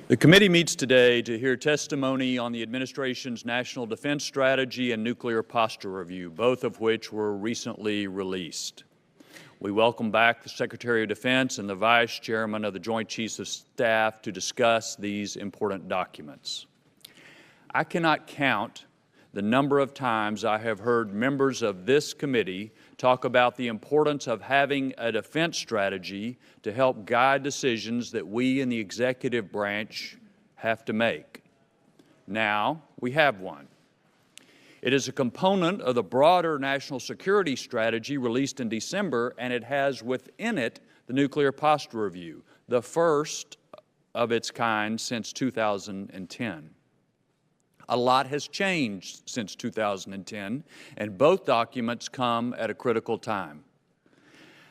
The committee meets today to hear testimony on the administration's National Defense Strategy and Nuclear Posture Review, both of which were recently released. We welcome back the Secretary of Defense and the Vice Chairman of the Joint Chiefs of Staff to discuss these important documents. I cannot count the number of times I have heard members of this committee talk about the importance of having a defense strategy to help guide decisions that we in the executive branch have to make. Now we have one. It is a component of the broader national security strategy released in December, and it has within it the Nuclear Posture Review, the first of its kind since 2010. A lot has changed since 2010, and both documents come at a critical time.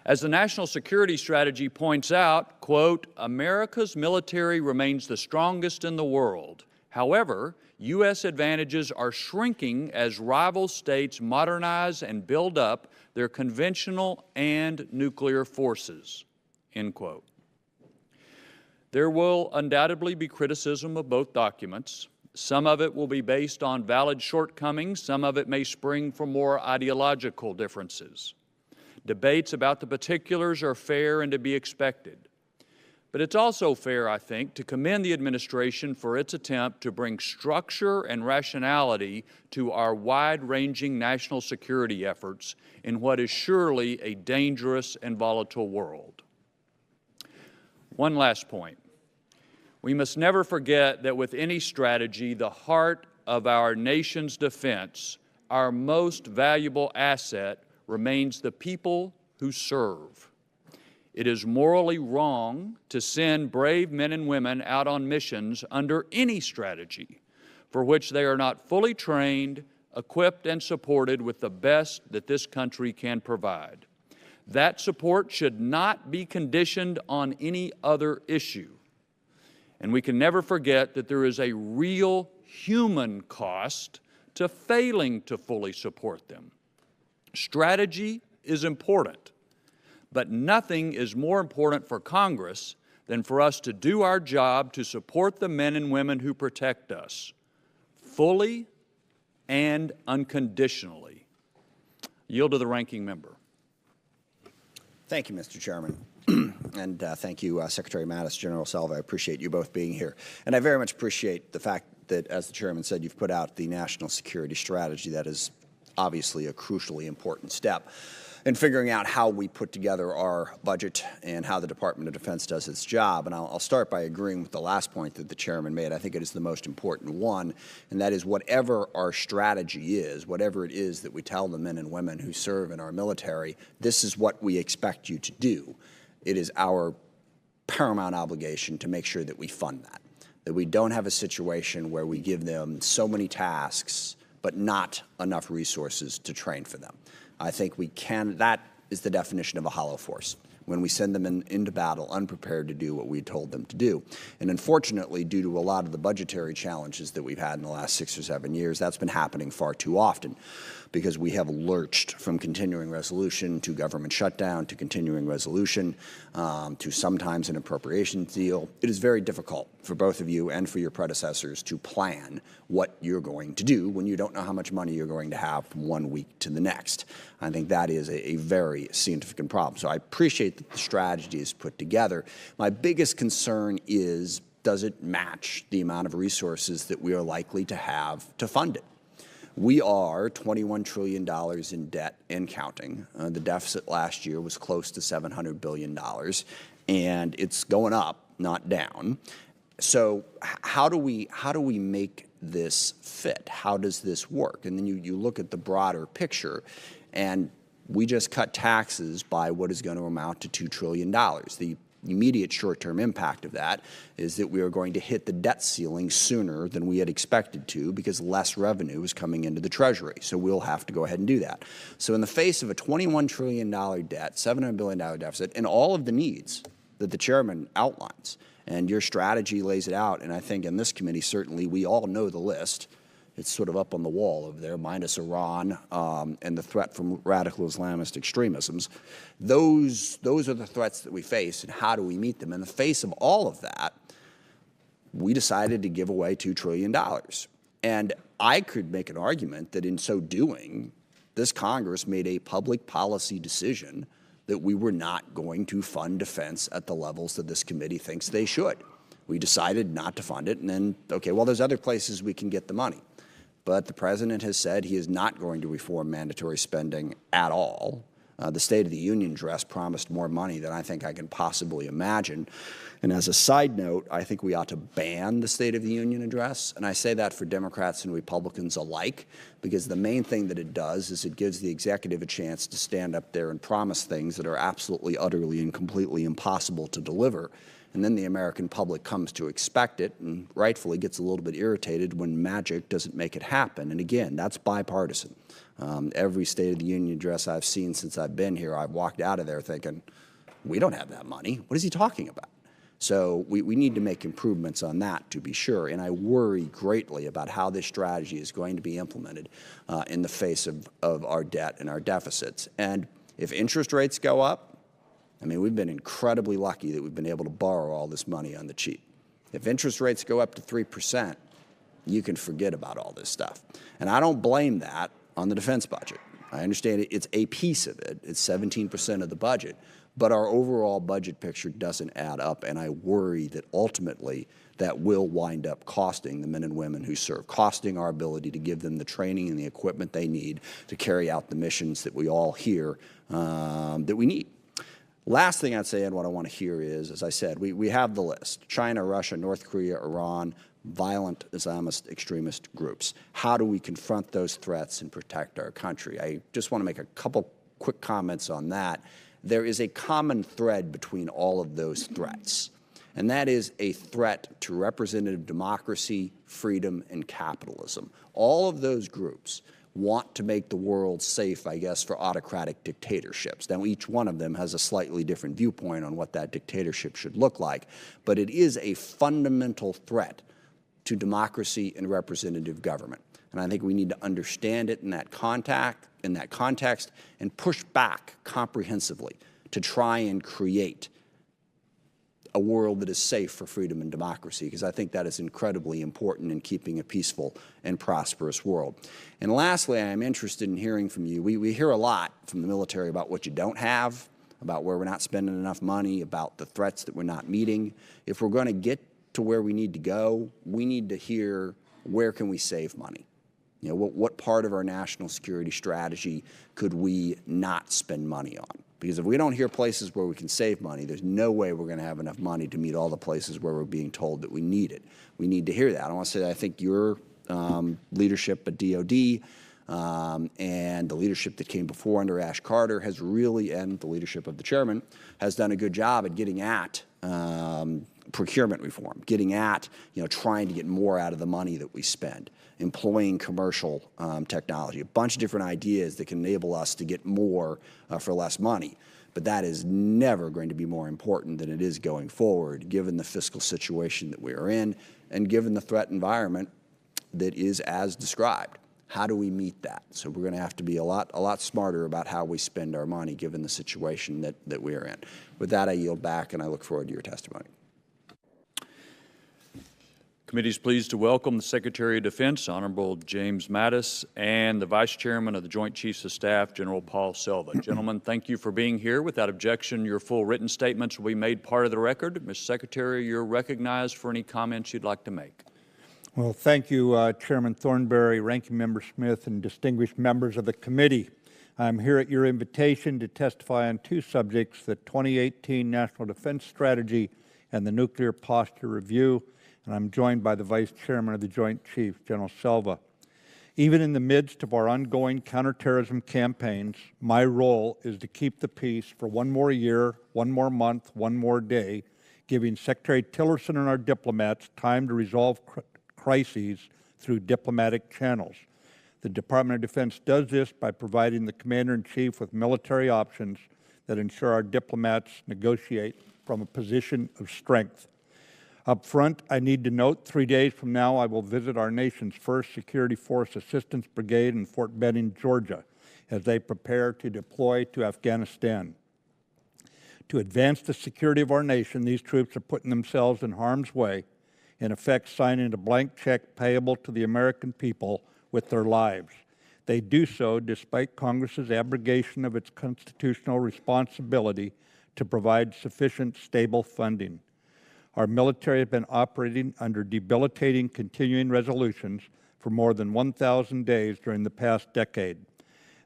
As the National Security Strategy points out, quote, America's military remains the strongest in the world. However, U.S. advantages are shrinking as rival states modernize and build up their conventional and nuclear forces, end quote. There will undoubtedly be criticism of both documents. Some of it will be based on valid shortcomings. Some of it may spring from more ideological differences. Debates about the particulars are fair and to be expected. But it's also fair, I think, to commend the administration for its attempt to bring structure and rationality to our wide-ranging national security efforts in what is surely a dangerous and volatile world. One last point. We must never forget that with any strategy, the heart of our nation's defense, our most valuable asset, remains the people who serve. It is morally wrong to send brave men and women out on missions under any strategy for which they are not fully trained, equipped, and supported with the best that this country can provide. That support should not be conditioned on any other issue. And we can never forget that there is a real human cost to failing to fully support them. Strategy is important, but nothing is more important for Congress than for us to do our job to support the men and women who protect us, fully and unconditionally. Yield to the ranking member. Thank you, Mr. Chairman. And thank you, Secretary Mattis, General Selva. I appreciate you both being here. And I very much appreciate the fact that, as the Chairman said, you've put out the national security strategy. That is obviously a crucially important step in figuring out how we put together our budget and how the Department of Defense does its job. And I'll start by agreeing with the last point that the Chairman made. I think it is the most important one, and that is whatever our strategy is, whatever it is that we tell the men and women who serve in our military, this is what we expect you to do. It is our paramount obligation to make sure that we fund that we don't have a situation where we give them so many tasks but not enough resources to train for them. I think we can, that is the definition of a hollow force, when we send them into battle unprepared to do what we told them to do. And unfortunately, due to a lot of the budgetary challenges that we've had in the last 6 or 7 years, that's been happening far too often, because we have lurched from continuing resolution to government shutdown to continuing resolution to sometimes an appropriations deal. It is very difficult for both of you and for your predecessors to plan what you're going to do when you don't know how much money you're going to have from 1 week to the next. I think that is a very significant problem. So I appreciate that the strategy is put together. My biggest concern is, does it match the amount of resources that we are likely to have to fund it? We are $21 trillion in debt and counting. The deficit last year was close to $700 billion, and it's going up, not down. So how do we make this fit? How does this work? And then you look at the broader picture, and we just cut taxes by what is going to amount to $2 trillion. The immediate short-term impact of that is that we are going to hit the debt ceiling sooner than we had expected to, because less revenue is coming into the Treasury. So we'll have to go ahead and do that. So in the face of a $21 trillion debt, $700 billion deficit, and all of the needs that the Chairman outlines, and your strategy lays it out, and I think in this committee certainly we all know the list. It's sort of up on the wall over there, minus Iran and the threat from radical Islamist extremisms. Those are the threats that we face, and how do we meet them? In the face of all of that, we decided to give away $2 trillion. And I could make an argument that in so doing, this Congress made a public policy decision that we were not going to fund defense at the levels that this committee thinks they should. We decided not to fund it, and then, okay, well, there's other places we can get the money. But the president has said he is not going to reform mandatory spending at all. The State of the Union address promised more money than I think I can possibly imagine. And as a side note, I think we ought to ban the State of the Union address. And I say that for Democrats and Republicans alike, because the main thing that it does is it gives the executive a chance to stand up there and promise things that are absolutely, utterly, and completely impossible to deliver. And then the American public comes to expect it and rightfully gets a little bit irritated when magic doesn't make it happen. And again, that's bipartisan. Every State of the Union address I've seen since I've been here, I've walked out of there thinking, we don't have that money. What is he talking about? So we need to make improvements on that, to be sure. And I worry greatly about how this strategy is going to be implemented in the face of our debt and our deficits. And if interest rates go up, I mean, we've been incredibly lucky that we've been able to borrow all this money on the cheap. If interest rates go up to 3%, you can forget about all this stuff. And I don't blame that on the defense budget. I understand it's a piece of it. It's 17% of the budget. But our overall budget picture doesn't add up, and I worry that ultimately that will wind up costing the men and women who serve, costing our ability to give them the training and the equipment they need to carry out the missions that we all hear that we need. Last thing I'd say, and what I want to hear is, as I said, we have the list: China, Russia, North Korea, Iran, violent Islamist extremist groups. How do we confront those threats and protect our country? I just want to make a couple quick comments on that. There is a common thread between all of those threats, and that is a threat to representative democracy, freedom, and capitalism. All of those groups want to make the world safe, I guess, for autocratic dictatorships. Now, each one of them has a slightly different viewpoint on what that dictatorship should look like, but it is a fundamental threat to democracy and representative government. And I think we need to understand it in that context and push back comprehensively to try and create a world that is safe for freedom and democracy, because I think that is incredibly important in keeping a peaceful and prosperous world. And lastly, I am interested in hearing from you. We hear a lot from the military about what you don't have, about where we're not spending enough money, about the threats that we're not meeting. If we're going to get to where we need to go, we need to hear, where can we save money? You know, what part of our national security strategy could we not spend money on? Because if we don't hear places where we can save money, there's no way we're going to have enough money to meet all the places where we're being told that we need it. We need to hear that. I want to say that I think your leadership at DOD and the leadership that came before under Ash Carter has really, and the leadership of the chairman, has done a good job at getting at procurement reform, getting at, trying to get more out of the money that we spend, employing commercial technology, a bunch of different ideas that can enable us to get more for less money. But that is never going to be more important than it is going forward, given the fiscal situation that we are in and given the threat environment that is as described. How do we meet that? So we're going to have to be a lot smarter about how we spend our money, given the situation that we are in. With that, I yield back, and I look forward to your testimony. Committee is pleased to welcome the Secretary of Defense, Honorable James Mattis, and the Vice Chairman of the Joint Chiefs of Staff, General Paul Selva. Gentlemen, thank you for being here. Without objection, your full written statements will be made part of the record. Mr. Secretary, you're recognized for any comments you'd like to make. Well, thank you, Chairman Thornberry, Ranking Member Smith, and distinguished members of the committee. I'm here at your invitation to testify on two subjects: the 2018 National Defense Strategy and the Nuclear Posture Review. And I'm joined by the Vice Chairman of the Joint Chiefs, General Selva. Even in the midst of our ongoing counterterrorism campaigns, my role is to keep the peace for one more year, one more month, one more day, giving Secretary Tillerson and our diplomats time to resolve crises through diplomatic channels. The Department of Defense does this by providing the Commander-in-Chief with military options that ensure our diplomats negotiate from a position of strength. Up front, I need to note 3 days from now I will visit our nation's first Security Force Assistance Brigade in Fort Benning, Georgia, as they prepare to deploy to Afghanistan. To advance the security of our nation, these troops are putting themselves in harm's way in effect signing a blank check payable to the American people with their lives. They do so despite Congress's abrogation of its constitutional responsibility to provide sufficient stable funding. Our military has been operating under debilitating continuing resolutions for more than 1,000 days during the past decade.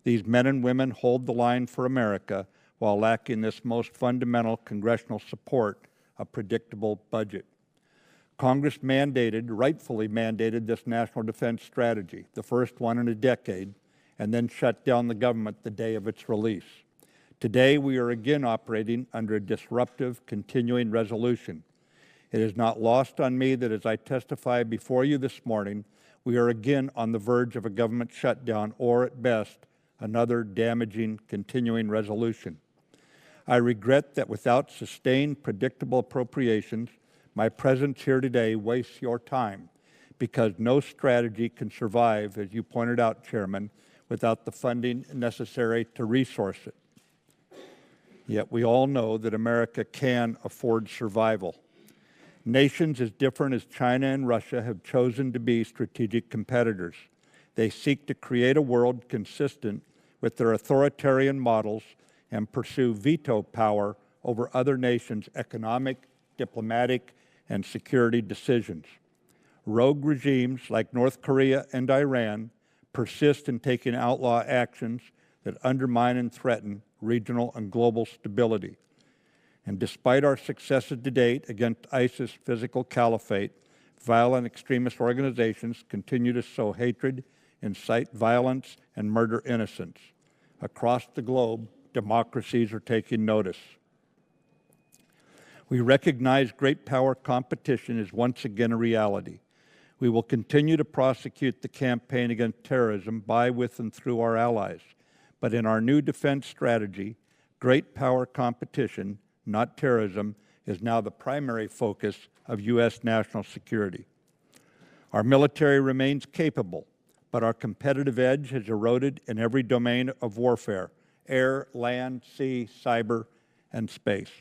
These men and women hold the line for America while lacking this most fundamental congressional support, a predictable budget. Congress rightfully mandated this national defense strategy, the first one in a decade, and then shut down the government the day of its release. Today, we are again operating under a disruptive continuing resolution. It is not lost on me that as I testify before you this morning, we are again on the verge of a government shutdown or, at best, another damaging continuing resolution. I regret that without sustained, predictable appropriations, my presence here today wastes your time because no strategy can survive, as you pointed out, Chairman, without the funding necessary to resource it. Yet we all know that America can afford survival. Nations as different as China and Russia have chosen to be strategic competitors. They seek to create a world consistent with their authoritarian models and pursue veto power over other nations' economic, diplomatic, and security decisions. Rogue regimes like North Korea and Iran persist in taking outlaw actions that undermine and threaten regional and global stability. And despite our successes to date against ISIS' physical caliphate, violent extremist organizations continue to sow hatred, incite violence, and murder innocents. Across the globe, democracies are taking notice. We recognize great power competition is once again a reality. We will continue to prosecute the campaign against terrorism by, with, and through our allies. But in our new defense strategy, great power competition, not terrorism, is now the primary focus of U.S. national security. Our military remains capable, but our competitive edge has eroded in every domain of warfare: air, land, sea, cyber, and space.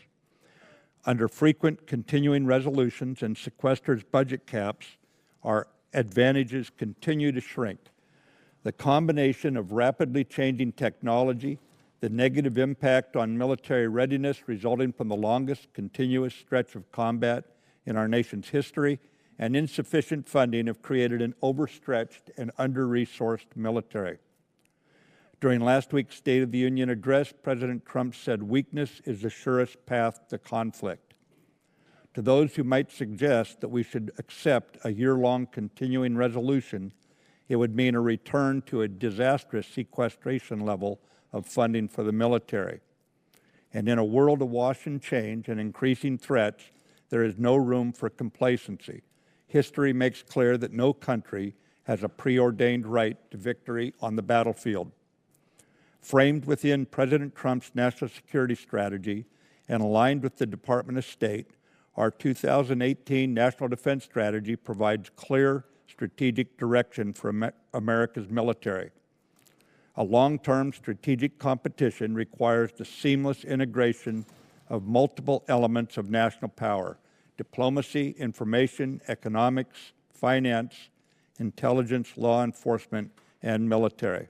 Under frequent continuing resolutions and sequesters budget caps, our advantages continue to shrink. The combination of rapidly changing technology, the negative impact on military readiness resulting from the longest continuous stretch of combat in our nation's history, and insufficient funding have created an overstretched and under-resourced military. During last week's State of the Union address, President Trump said weakness is the surest path to conflict. To those who might suggest that we should accept a year-long continuing resolution, it would mean a return to a disastrous sequestration level of funding for the military. And in a world awash in change and increasing threats, there is no room for complacency. History makes clear that no country has a preordained right to victory on the battlefield. Framed within President Trump's national security strategy and aligned with the Department of State, our 2018 National Defense Strategy provides clear strategic direction for America's military. A long-term strategic competition requires the seamless integration of multiple elements of national power: diplomacy, information, economics, finance, intelligence, law enforcement, and military.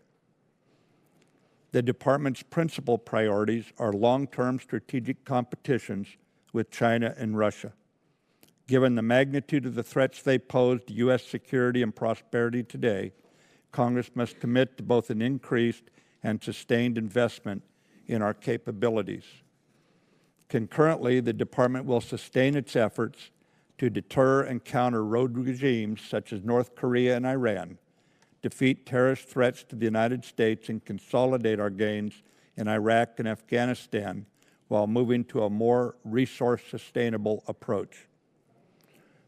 The Department's principal priorities are long-term strategic competitions with China and Russia. Given the magnitude of the threats they pose to U.S. security and prosperity today, Congress must commit to both an increased and sustained investment in our capabilities. Concurrently, the Department will sustain its efforts to deter and counter rogue regimes such as North Korea and Iran, defeat terrorist threats to the United States, and consolidate our gains in Iraq and Afghanistan while moving to a more resource-sustainable approach.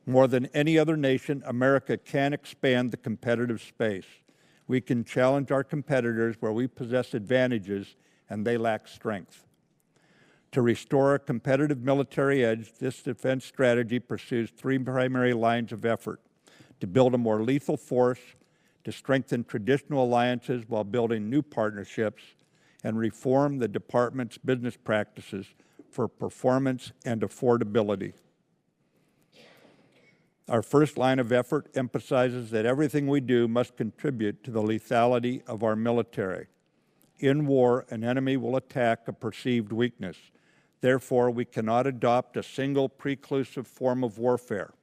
More than any other nation, America can expand the competitive space. We can challenge our competitors where we possess advantages and they lack strength. To restore a competitive military edge, this defense strategy pursues three primary lines of effort: to build a more lethal force, to strengthen traditional alliances while building new partnerships, and reform the Department's business practices for performance and affordability. Our first line of effort emphasizes that everything we do must contribute to the lethality of our military. In war, an enemy will attack a perceived weakness. Therefore, we cannot adopt a single preclusive form of warfare.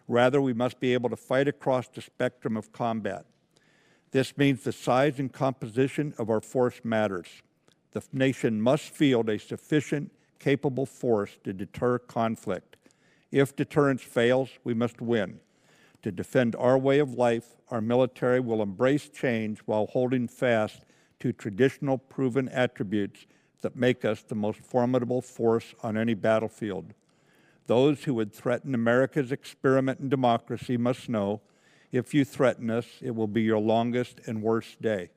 Rather, we must be able to fight across the spectrum of combat. This means the size and composition of our force matters. The nation must field a sufficient, capable force to deter conflict. If deterrence fails, we must win. To defend our way of life, our military will embrace change while holding fast to traditional proven attributes that make us the most formidable force on any battlefield. Those who would threaten America's experiment in democracy must know, if you threaten us, it will be your longest and worst day.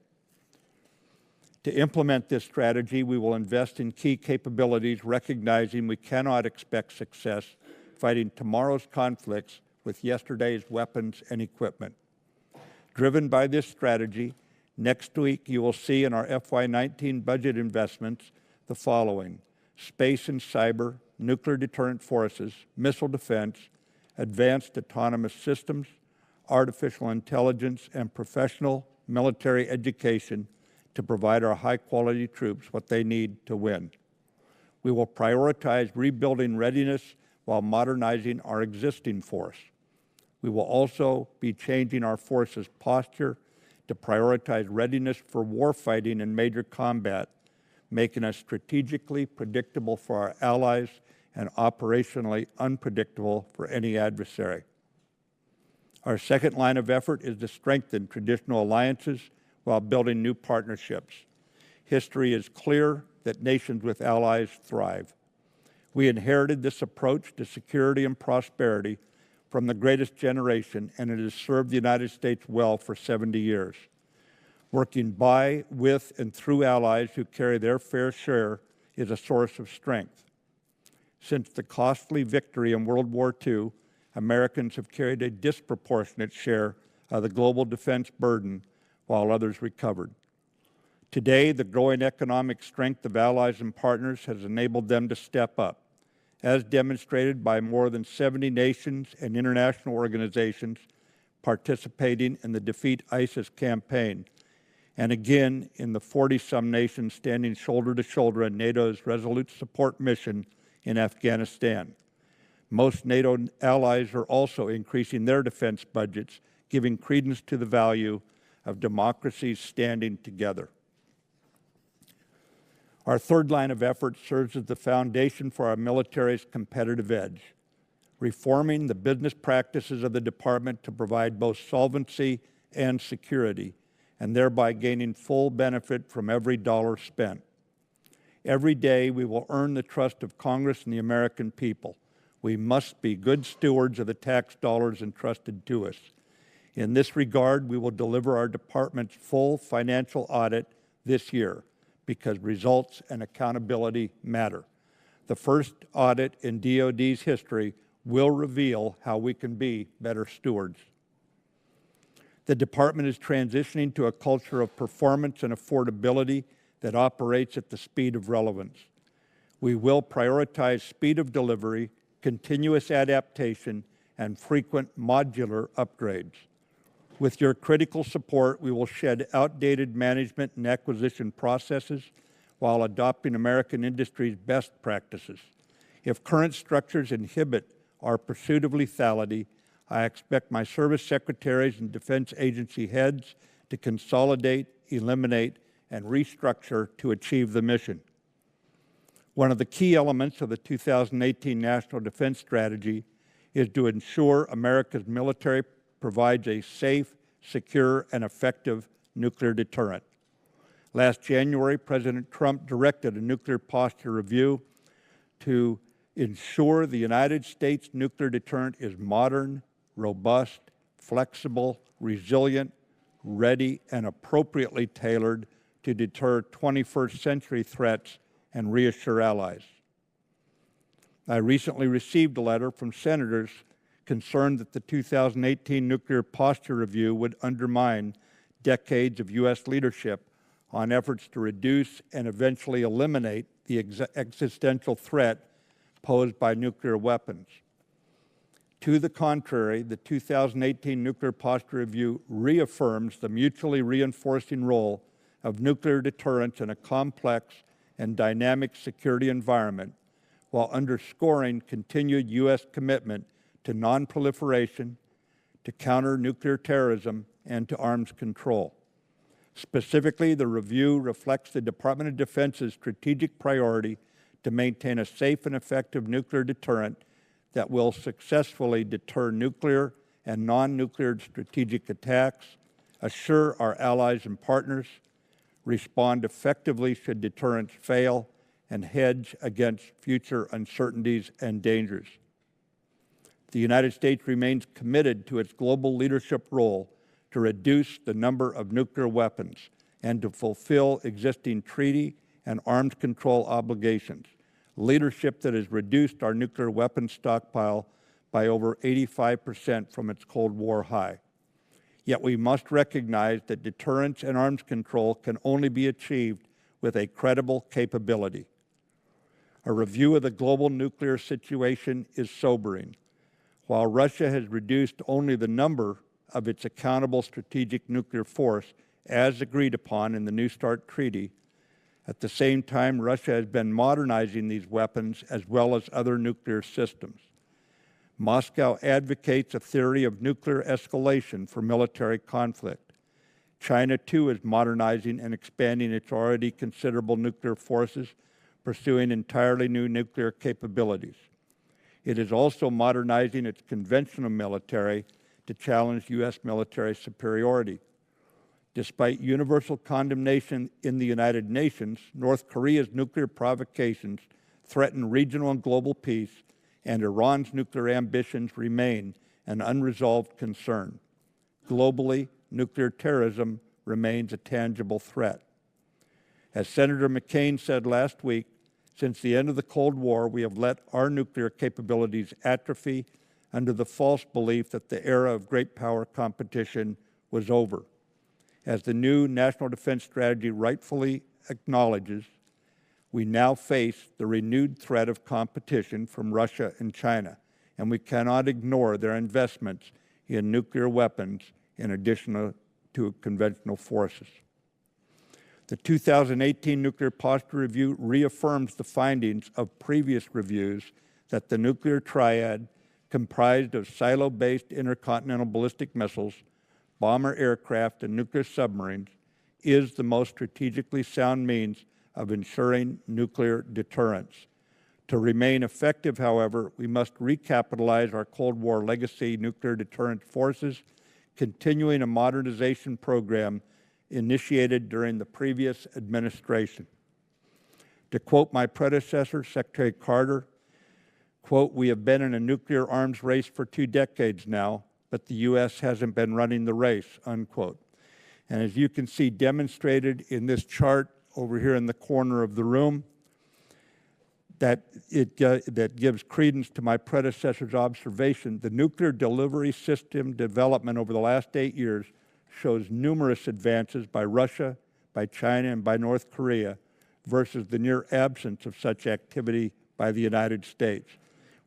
To implement this strategy, we will invest in key capabilities, recognizing we cannot expect success fighting tomorrow's conflicts with yesterday's weapons and equipment. Driven by this strategy, next week you will see in our FY19 budget investments the following: space and cyber, nuclear deterrent forces, missile defense, advanced autonomous systems, artificial intelligence, and professional military education to provide our high-quality troops what they need to win. We will prioritize rebuilding readiness while modernizing our existing force. We will also be changing our force's posture to prioritize readiness for warfighting in major combat, making us strategically predictable for our allies and operationally unpredictable for any adversary. Our second line of effort is to strengthen traditional alliances while building new partnerships. History is clear that nations with allies thrive. We inherited this approach to security and prosperity from the greatest generation, and it has served the United States well for 70 years. Working by, with, and through allies who carry their fair share is a source of strength. Since the costly victory in World War II, Americans have carried a disproportionate share of the global defense burden while others recovered. Today, the growing economic strength of allies and partners has enabled them to step up, as demonstrated by more than 70 nations and international organizations participating in the Defeat ISIS campaign, and again in the 40-some nations standing shoulder to shoulder in NATO's Resolute Support mission in Afghanistan. Most NATO allies are also increasing their defense budgets, giving credence to the value of democracies standing together. Our third line of effort serves as the foundation for our military's competitive edge, reforming the business practices of the department to provide both solvency and security, and thereby gaining full benefit from every dollar spent. Every day we will earn the trust of Congress and the American people. We must be good stewards of the tax dollars entrusted to us. In this regard, we will deliver our department's full financial audit this year, because results and accountability matter. The first audit in DoD's history will reveal how we can be better stewards. The department is transitioning to a culture of performance and affordability that operates at the speed of relevance. We will prioritize speed of delivery, continuous adaptation, and frequent modular upgrades. With your critical support, we will shed outdated management and acquisition processes while adopting American industry's best practices. If current structures inhibit our pursuit of lethality, I expect my service secretaries and defense agency heads to consolidate, eliminate, and restructure to achieve the mission. One of the key elements of the 2018 National Defense Strategy is to ensure America's military provides a safe, secure, and effective nuclear deterrent. Last January, President Trump directed a nuclear posture review to ensure the United States nuclear deterrent is modern, robust, flexible, resilient, ready, and appropriately tailored to deter 21st century threats and reassure allies. I recently received a letter from senators concerned that the 2018 nuclear posture review would undermine decades of U.S. leadership on efforts to reduce and eventually eliminate the existential threat posed by nuclear weapons. To the contrary, the 2018 Nuclear Posture Review reaffirms the mutually reinforcing role of nuclear deterrence in a complex and dynamic security environment, while underscoring continued U.S. commitment to nonproliferation, to counter nuclear terrorism, and to arms control. Specifically, the review reflects the Department of Defense's strategic priority to maintain a safe and effective nuclear deterrent that will successfully deter nuclear and non-nuclear strategic attacks, assure our allies and partners, respond effectively should deterrence fail, and hedge against future uncertainties and dangers. The United States remains committed to its global leadership role to reduce the number of nuclear weapons and to fulfill existing treaty and arms control obligations, leadership that has reduced our nuclear weapons stockpile by over 85% from its Cold War high. Yet we must recognize that deterrence and arms control can only be achieved with a credible capability. A review of the global nuclear situation is sobering. While Russia has reduced only the number of its accountable strategic nuclear force as agreed upon in the New START Treaty, at the same time, Russia has been modernizing these weapons as well as other nuclear systems. Moscow advocates a theory of nuclear escalation for military conflict. China, too, is modernizing and expanding its already considerable nuclear forces, pursuing entirely new nuclear capabilities. It is also modernizing its conventional military to challenge U.S. military superiority. Despite universal condemnation in the United Nations, North Korea's nuclear provocations threaten regional and global peace, and Iran's nuclear ambitions remain an unresolved concern. Globally, nuclear terrorism remains a tangible threat. As Senator McCain said last week, since the end of the Cold War, we have let our nuclear capabilities atrophy under the false belief that the era of great power competition was over. As the new National Defense Strategy rightfully acknowledges, we now face the renewed threat of competition from Russia and China, and we cannot ignore their investments in nuclear weapons in addition to conventional forces. The 2018 Nuclear Posture Review reaffirms the findings of previous reviews that the nuclear triad, comprised of silo-based intercontinental ballistic missiles, bomber aircraft, and nuclear submarines, is the most strategically sound means of ensuring nuclear deterrence. To remain effective, however, we must recapitalize our Cold War legacy nuclear deterrence forces, continuing a modernization program initiated during the previous administration. To quote my predecessor, Secretary Carter, quote, "We have been in a nuclear arms race for 2 decades now, but the U.S. hasn't been running the race," unquote. And as you can see demonstrated in this chart over here in the corner of the room, that gives credence to my predecessor's observation, the nuclear delivery system development over the last 8 years shows numerous advances by Russia, by China, and by North Korea versus the near absence of such activity by the United States,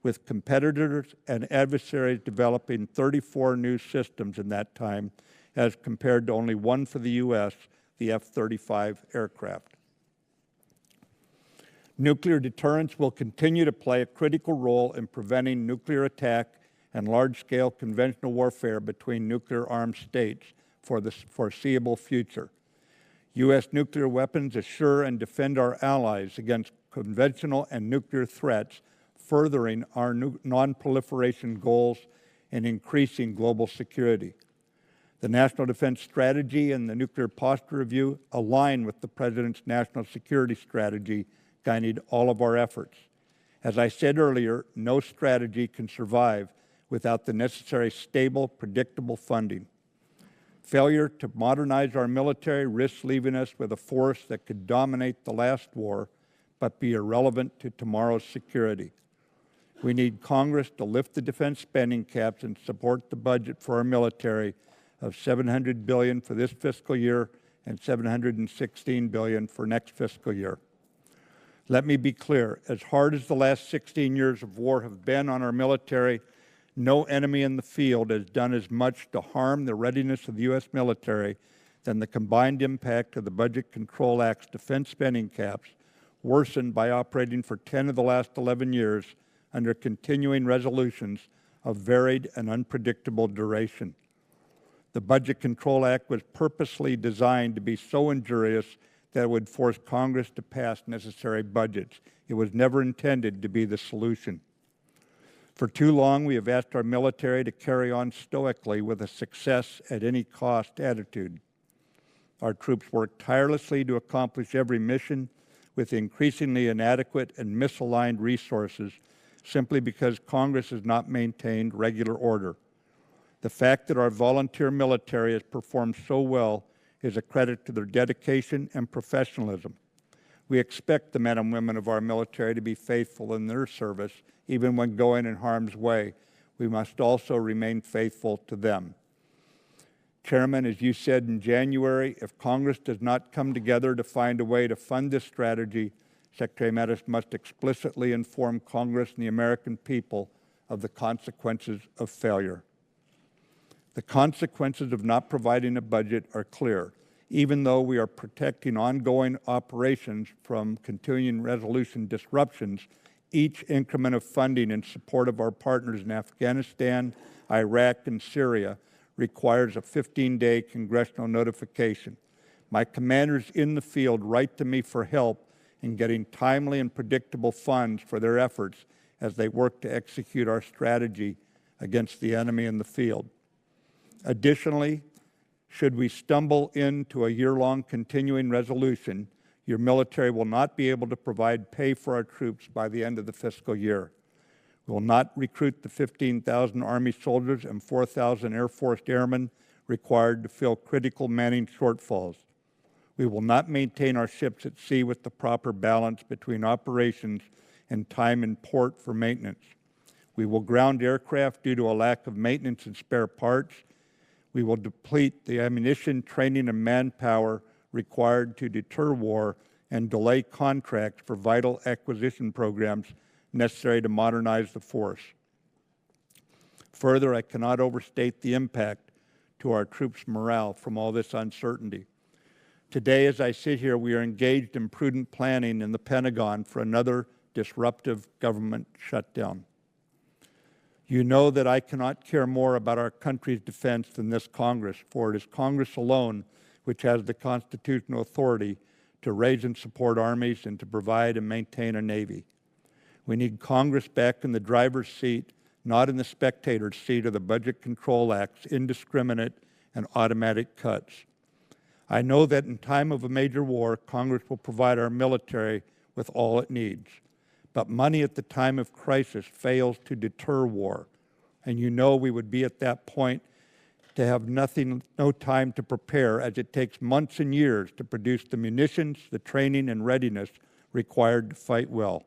with competitors and adversaries developing 34 new systems in that time as compared to only 1 for the U.S., the F-35 aircraft. Nuclear deterrence will continue to play a critical role in preventing nuclear attack and large-scale conventional warfare between nuclear-armed states for the foreseeable future. U.S. nuclear weapons assure and defend our allies against conventional and nuclear threats, furthering our non-proliferation goals and increasing global security. The National Defense Strategy and the Nuclear Posture Review align with the President's national security strategy, guiding all of our efforts. As I said earlier, no strategy can survive without the necessary stable, predictable funding. Failure to modernize our military risks leaving us with a force that could dominate the last war, but be irrelevant to tomorrow's security. We need Congress to lift the defense spending caps and support the budget for our military of $700 billion for this fiscal year and $716 billion for next fiscal year. Let me be clear, as hard as the last 16 years of war have been on our military, No enemy in the field has done as much to harm the readiness of the U.S. military than the combined impact of the Budget Control Act's defense spending caps, worsened by operating for 10 of the last 11 years under continuing resolutions of varied and unpredictable duration. The Budget Control Act was purposely designed to be so injurious that it would force Congress to pass necessary budgets. It was never intended to be the solution. For too long, we have asked our military to carry on stoically with a success at any cost attitude. Our troops work tirelessly to accomplish every mission with increasingly inadequate and misaligned resources simply because Congress has not maintained regular order. The fact that our volunteer military has performed so well is a credit to their dedication and professionalism. We expect the men and women of our military to be faithful in their service, even when going in harm's way. We must also remain faithful to them. Chairman, as you said in January, if Congress does not come together to find a way to fund this strategy, Secretary Mattis must explicitly inform Congress and the American people of the consequences of failure. The consequences of not providing a budget are clear. Even though we are protecting ongoing operations from continuing resolution disruptions, each increment of funding in support of our partners in Afghanistan, Iraq, and Syria requires a 15-day congressional notification. My commanders in the field write to me for help in getting timely and predictable funds for their efforts as they work to execute our strategy against the enemy in the field. Additionally, should we stumble into a year-long continuing resolution, your military will not be able to provide pay for our troops by the end of the fiscal year. We will not recruit the 15,000 Army soldiers and 4,000 Air Force airmen required to fill critical manning shortfalls. We will not maintain our ships at sea with the proper balance between operations and time in port for maintenance. We will ground aircraft due to a lack of maintenance and spare parts. We will deplete the ammunition, training, and manpower required to deter war and delay contracts for vital acquisition programs necessary to modernize the force. Further, I cannot overstate the impact to our troops' morale from all this uncertainty. Today, as I sit here, we are engaged in prudent planning in the Pentagon for another disruptive government shutdown. You know that I cannot care more about our country's defense than this Congress, for it is Congress alone which has the constitutional authority to raise and support armies and to provide and maintain a Navy. We need Congress back in the driver's seat, not in the spectator's seat of the Budget Control Act's indiscriminate and automatic cuts. I know that in time of a major war, Congress will provide our military with all it needs. But money at the time of crisis fails to deter war. And you know we would be at that point to have no time to prepare, as it takes months and years to produce the munitions, the training, and readiness required to fight well.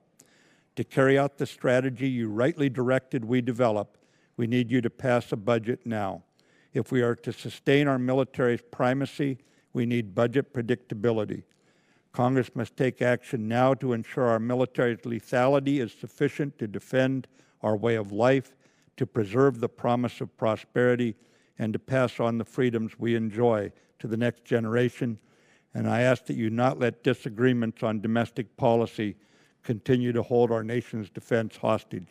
To carry out the strategy you rightly directed we develop, we need you to pass a budget now. If we are to sustain our military's primacy, we need budget predictability. Congress must take action now to ensure our military's lethality is sufficient to defend our way of life, to preserve the promise of prosperity, and to pass on the freedoms we enjoy to the next generation. And I ask that you not let disagreements on domestic policy continue to hold our nation's defense hostage.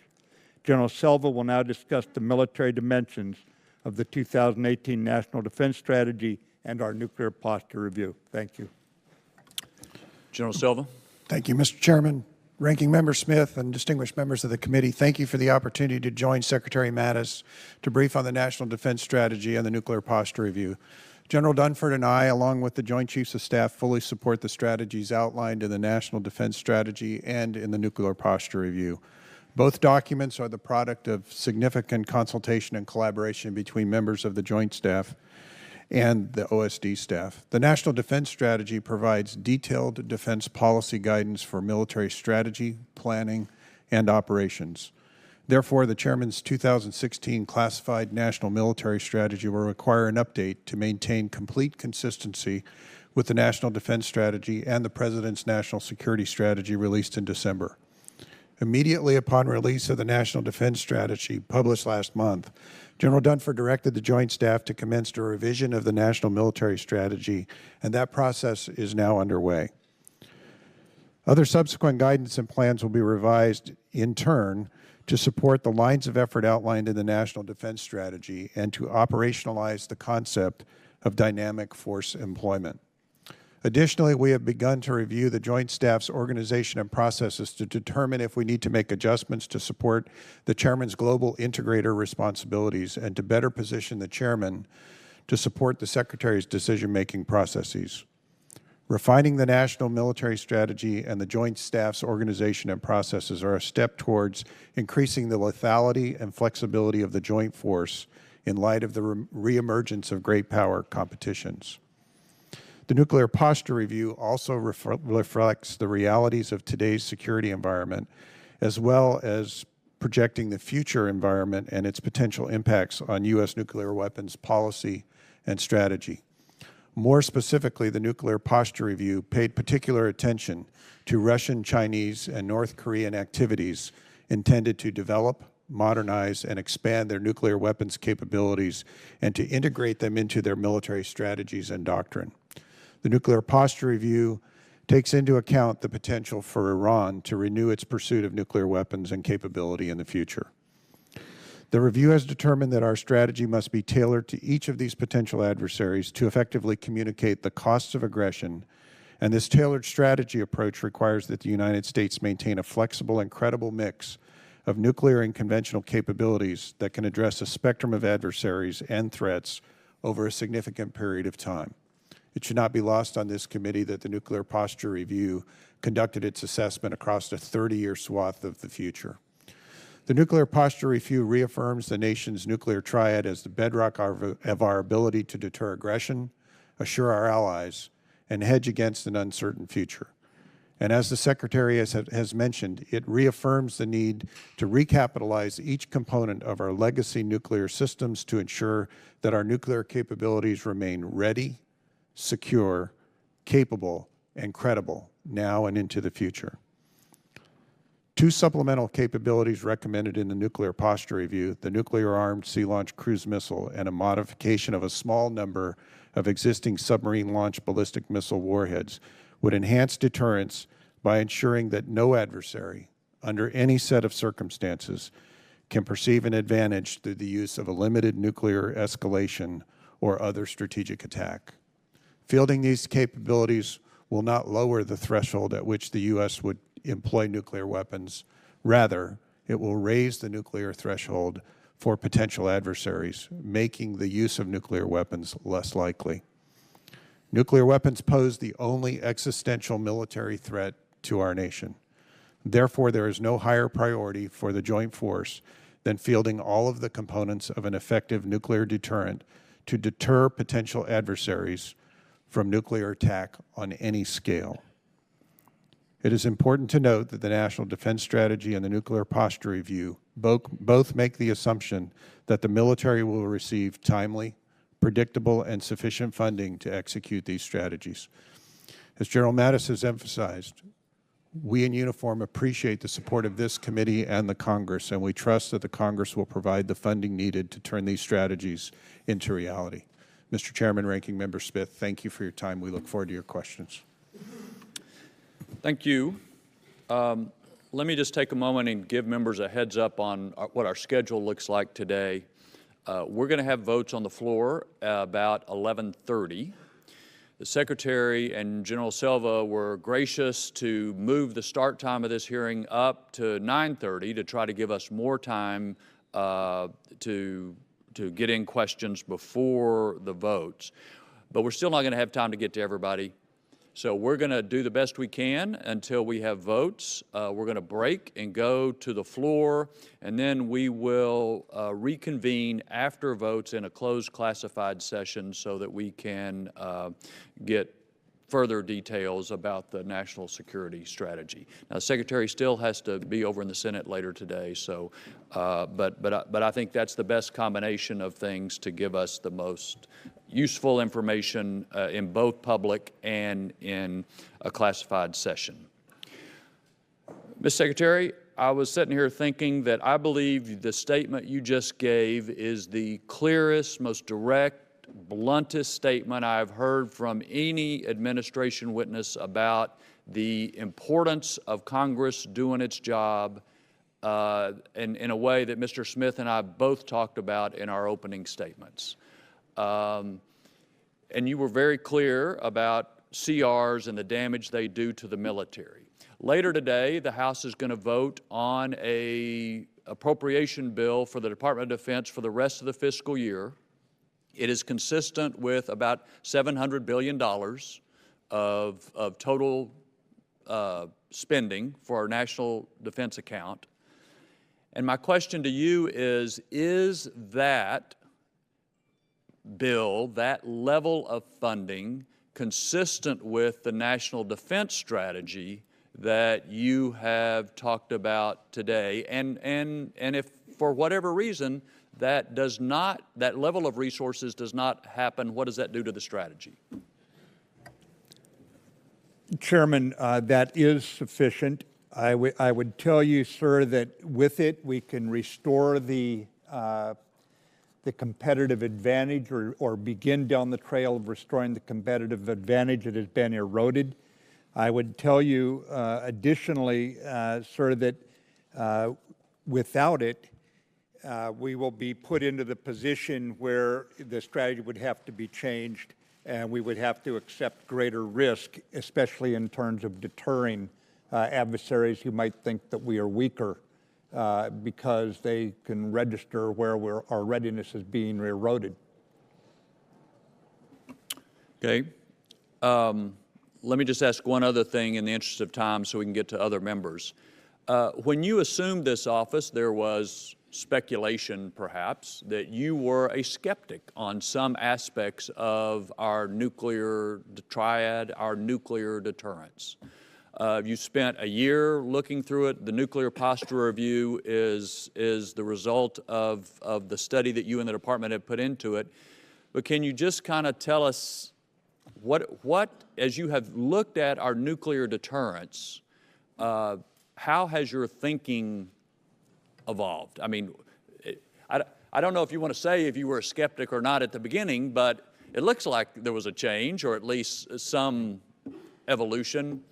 General Selva will now discuss the military dimensions of the 2018 National Defense Strategy and our nuclear posture review. Thank you. General Selva. Thank you, Mr. Chairman. Ranking Member Smith and distinguished members of the committee, thank you for the opportunity to join Secretary Mattis to brief on the National Defense Strategy and the Nuclear Posture Review. General Dunford and I, along with the Joint Chiefs of Staff, fully support the strategies outlined in the National Defense Strategy and in the Nuclear Posture Review. Both documents are the product of significant consultation and collaboration between members of the Joint Staff and the OSD staff. The National Defense Strategy provides detailed defense policy guidance for military strategy, planning, and operations. Therefore, the Chairman's 2016 Classified National Military Strategy will require an update to maintain complete consistency with the National Defense Strategy and the President's National Security Strategy released in December. Immediately upon release of the National Defense Strategy published last month, General Dunford directed the Joint Staff to commence a revision of the National Military Strategy, and that process is now underway. Other subsequent guidance and plans will be revised in turn to support the lines of effort outlined in the National Defense Strategy and to operationalize the concept of dynamic force employment. Additionally, we have begun to review the Joint Staff's organization and processes to determine if we need to make adjustments to support the Chairman's global integrator responsibilities and to better position the Chairman to support the Secretary's decision-making processes. Refining the National Military Strategy and the Joint Staff's organization and processes are a step towards increasing the lethality and flexibility of the Joint Force in light of the reemergence of great power competitions. The Nuclear Posture Review also reflects the realities of today's security environment, as well as projecting the future environment and its potential impacts on U.S. nuclear weapons policy and strategy. More specifically, the Nuclear Posture Review paid particular attention to Russian, Chinese, and North Korean activities intended to develop, modernize, and expand their nuclear weapons capabilities and to integrate them into their military strategies and doctrine. The Nuclear Posture Review takes into account the potential for Iran to renew its pursuit of nuclear weapons and capability in the future. The review has determined that our strategy must be tailored to each of these potential adversaries to effectively communicate the costs of aggression, and this tailored strategy approach requires that the United States maintain a flexible and credible mix of nuclear and conventional capabilities that can address a spectrum of adversaries and threats over a significant period of time. It should not be lost on this committee that the Nuclear Posture Review conducted its assessment across a 30-year swath of the future. The Nuclear Posture Review reaffirms the nation's nuclear triad as the bedrock of our ability to deter aggression, assure our allies, and hedge against an uncertain future. And as the Secretary has mentioned, it reaffirms the need to recapitalize each component of our legacy nuclear systems to ensure that our nuclear capabilities remain ready, secure, capable, and credible now and into the future. Two supplemental capabilities recommended in the Nuclear Posture Review, the nuclear-armed sea-launched cruise missile and a modification of a small number of existing submarine-launched ballistic missile warheads, would enhance deterrence by ensuring that no adversary, under any set of circumstances, can perceive an advantage through the use of a limited nuclear escalation or other strategic attack. Fielding these capabilities will not lower the threshold at which the U.S. would employ nuclear weapons. Rather, it will raise the nuclear threshold for potential adversaries, making the use of nuclear weapons less likely. Nuclear weapons pose the only existential military threat to our nation. Therefore, there is no higher priority for the joint force than fielding all of the components of an effective nuclear deterrent to deter potential adversaries from nuclear attack on any scale. It is important to note that the National Defense Strategy and the Nuclear Posture Review both make the assumption that the military will receive timely, predictable, and sufficient funding to execute these strategies. As General Mattis has emphasized, we in uniform appreciate the support of this committee and the Congress, and we trust that the Congress will provide the funding needed to turn these strategies into reality. Mr. Chairman, Ranking Member Smith, thank you for your time. We look forward to your questions. Thank you. Let me just take a moment and give members a heads up on what our schedule looks like today. We're going to have votes on the floor about 11:30. The Secretary and General Selva were gracious to move the start time of this hearing up to 9:30 to try to give us more time to get in questions before the votes. But we're still not going to have time to get to everybody. So we're going to do the best we can until we have votes. We're going to break and go to the floor, and then we will reconvene after votes in a closed classified session so that we can get further details about the national security strategy. Now, the Secretary still has to be over in the Senate later today, so, but I think that's the best combination of things to give us the most useful information in both public and in a classified session. Ms. Secretary, I was sitting here thinking that I believe the statement you just gave is the clearest, most direct, bluntest statement I've heard from any administration witness about the importance of Congress doing its job in a way that Mr. Smith and I both talked about in our opening statements. And you were very clear about CRs and the damage they do to the military. Later today, the House is going to vote on an appropriation bill for the Department of Defense for the rest of the fiscal year. It is consistent with about $700 billion of total spending for our national defense account. And my question to you is that bill, that level of funding, consistent with the national defense strategy that you have talked about today? And if for whatever reason that level of resources does not happen, what does that do to the strategy? Chairman, that is sufficient. I would tell you, sir, that with it we can restore the competitive advantage or begin down the trail of restoring the competitive advantage that has been eroded. I would tell you additionally, sir, that without it, we will be put into the position where the strategy would have to be changed and we would have to accept greater risk, especially in terms of deterring adversaries who might think that we are weaker because they can register where our readiness is being eroded. Okay. Let me just ask one other thing in the interest of time so we can get to other members. When you assumed this office, there was speculation, perhaps, that you were a skeptic on some aspects of our nuclear triad, our nuclear deterrence. You spent a year looking through it. The Nuclear Posture Review is the result of the study that you and the department have put into it. But can you just kind of tell us what, as you have looked at our nuclear deterrence, how has your thinking evolved? I mean, I don't know if you want to say if you were a skeptic or not at the beginning, but it looks like there was a change or at least some evolution.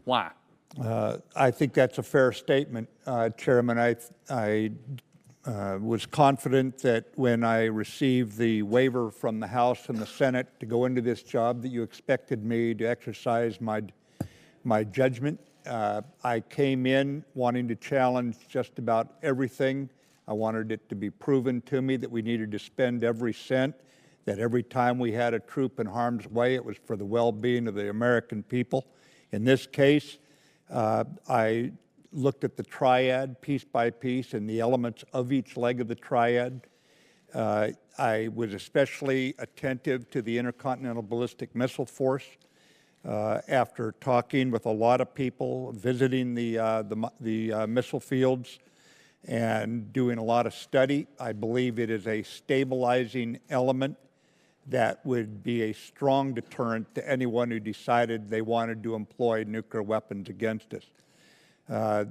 Why? I think that's a fair statement, Chairman. I was confident that when I received the waiver from the House and the Senate to go into this job that you expected me to exercise my judgment. I came in wanting to challenge just about everything. I wanted it to be proven to me that we needed to spend every cent, that every time we had a troop in harm's way, it was for the well-being of the American people. In this case, I looked at the triad piece by piece and the elements of each leg of the triad. I was especially attentive to the Intercontinental Ballistic Missile Force. After talking with a lot of people, visiting the missile fields, and doing a lot of study, I believe it is a stabilizing element that would be a strong deterrent to anyone who decided they wanted to employ nuclear weapons against us.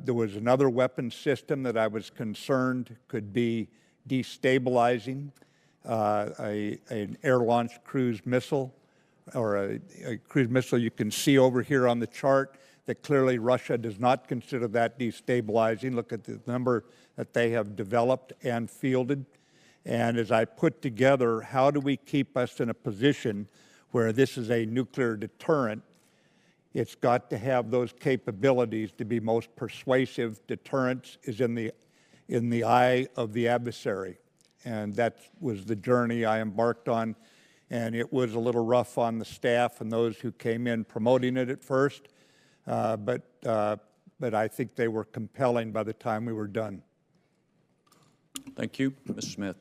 There was another weapon system that I was concerned could be destabilizing, an air-launched cruise missile, or a cruise missile you can see over here on the chart that clearly Russia does not consider that destabilizing. Look at the number that they have developed and fielded. And as I put together, how do we keep us in a position where this is a nuclear deterrent? It's got to have those capabilities to be most persuasive. Deterrence is in the eye of the adversary. And that was the journey I embarked on. And it was a little rough on the staff and those who came in promoting it at first. But I think they were compelling by the time we were done. Thank you. Mr. Smith.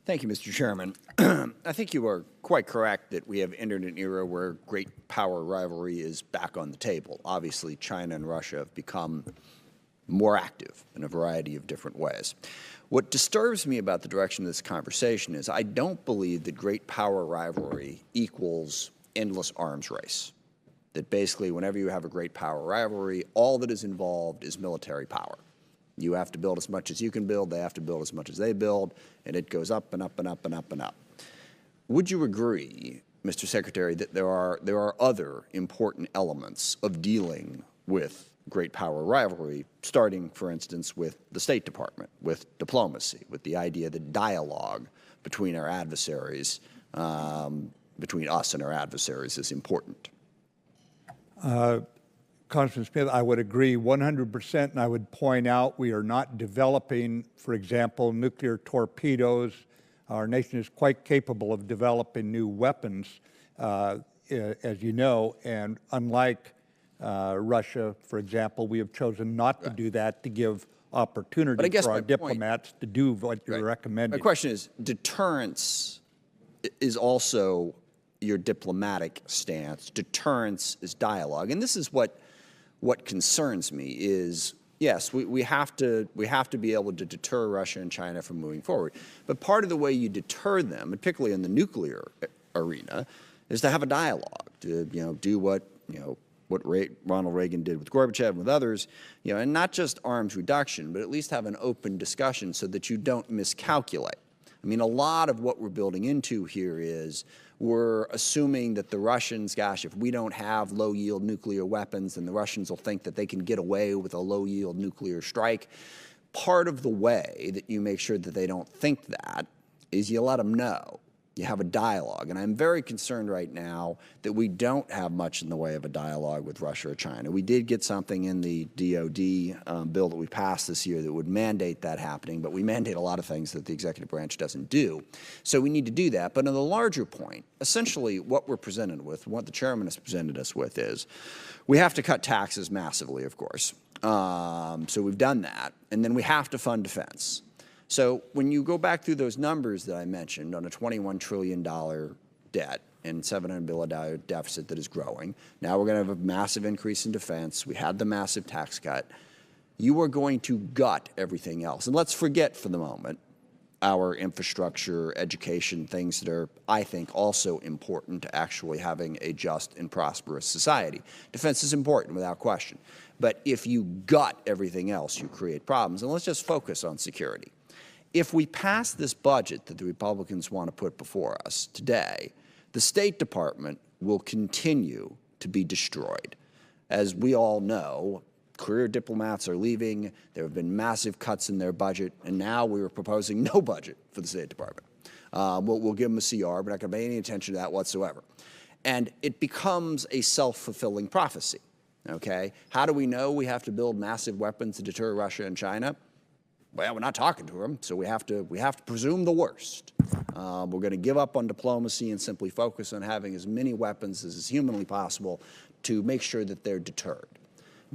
Thank you, Mr. Chairman. I think you are quite correct that we have entered an era where great power rivalry is back on the table. Obviously, China and Russia have become more active in a variety of different ways. What disturbs me about the direction of this conversation is I don't believe that great power rivalry equals endless arms race. that basically whenever you have a great power rivalry, all that is involved is military power. You have to build as much as you can build, they have to build as much as they build, and it goes up and up and up and up and up. Would you agree, Mr. Secretary, that there are other important elements of dealing with great power rivalry, starting, for instance, with the State Department, with diplomacy, with the idea that dialogue between our adversaries, between us and our adversaries is important? Congressman Smith, I would agree 100%, and I would point out we are not developing, for example, nuclear torpedoes. Our nation is quite capable of developing new weapons, as you know, and unlike Russia, for example, we have chosen not to do that to give opportunity for our diplomats to do what you're recommending. My question is, deterrence is also your diplomatic stance. Deterrence is dialogue. And this is what concerns me is, yes, we have to be able to deter Russia and China from moving forward. But part of the way you deter them, particularly in the nuclear arena, is to have a dialogue, to do what Ronald Reagan did with Gorbachev and with others, and not just arms reduction, but at least have an open discussion so that you don't miscalculate. I mean, a lot of what we're building into here is we're assuming that the Russians, gosh, if we don't have low-yield nuclear weapons, then the Russians will think that they can get away with a low-yield nuclear strike. Part of the way that you make sure that they don't think that is you let them know. You have a dialogue. And I'm very concerned right now that we don't have much in the way of a dialogue with Russia or China. We did get something in the DOD bill that we passed this year that would mandate that happening, but we mandate a lot of things that the executive branch doesn't do. So we need to do that. But on the larger point, essentially what we're presented with, what the chairman has presented us with is we have to cut taxes massively, of course. So we've done that. And then we have to fund defense. So when you go back through those numbers that I mentioned on a $21 trillion debt and $700 billion deficit that is growing, now we're going to have a massive increase in defense. We had the massive tax cut. You are going to gut everything else. And let's forget for the moment our infrastructure, education, things that are, I think, also important to actually having a just and prosperous society. Defense is important without question. But if you gut everything else, you create problems. And let's just focus on security. If we pass this budget that the Republicans want to put before us today, the State Department will continue to be destroyed. As we all know, career diplomats are leaving. There have been massive cuts in their budget, and now we are proposing no budget for the State Department. We'll give them a CR. We're not going to pay any attention to that whatsoever. And it becomes a self-fulfilling prophecy, okay? How do we know we have to build massive weapons to deter Russia and China? Well, we're not talking to them, so we have to presume the worst. We're going to give up on diplomacy and simply focus on having as many weapons as is humanly possible to make sure that they're deterred.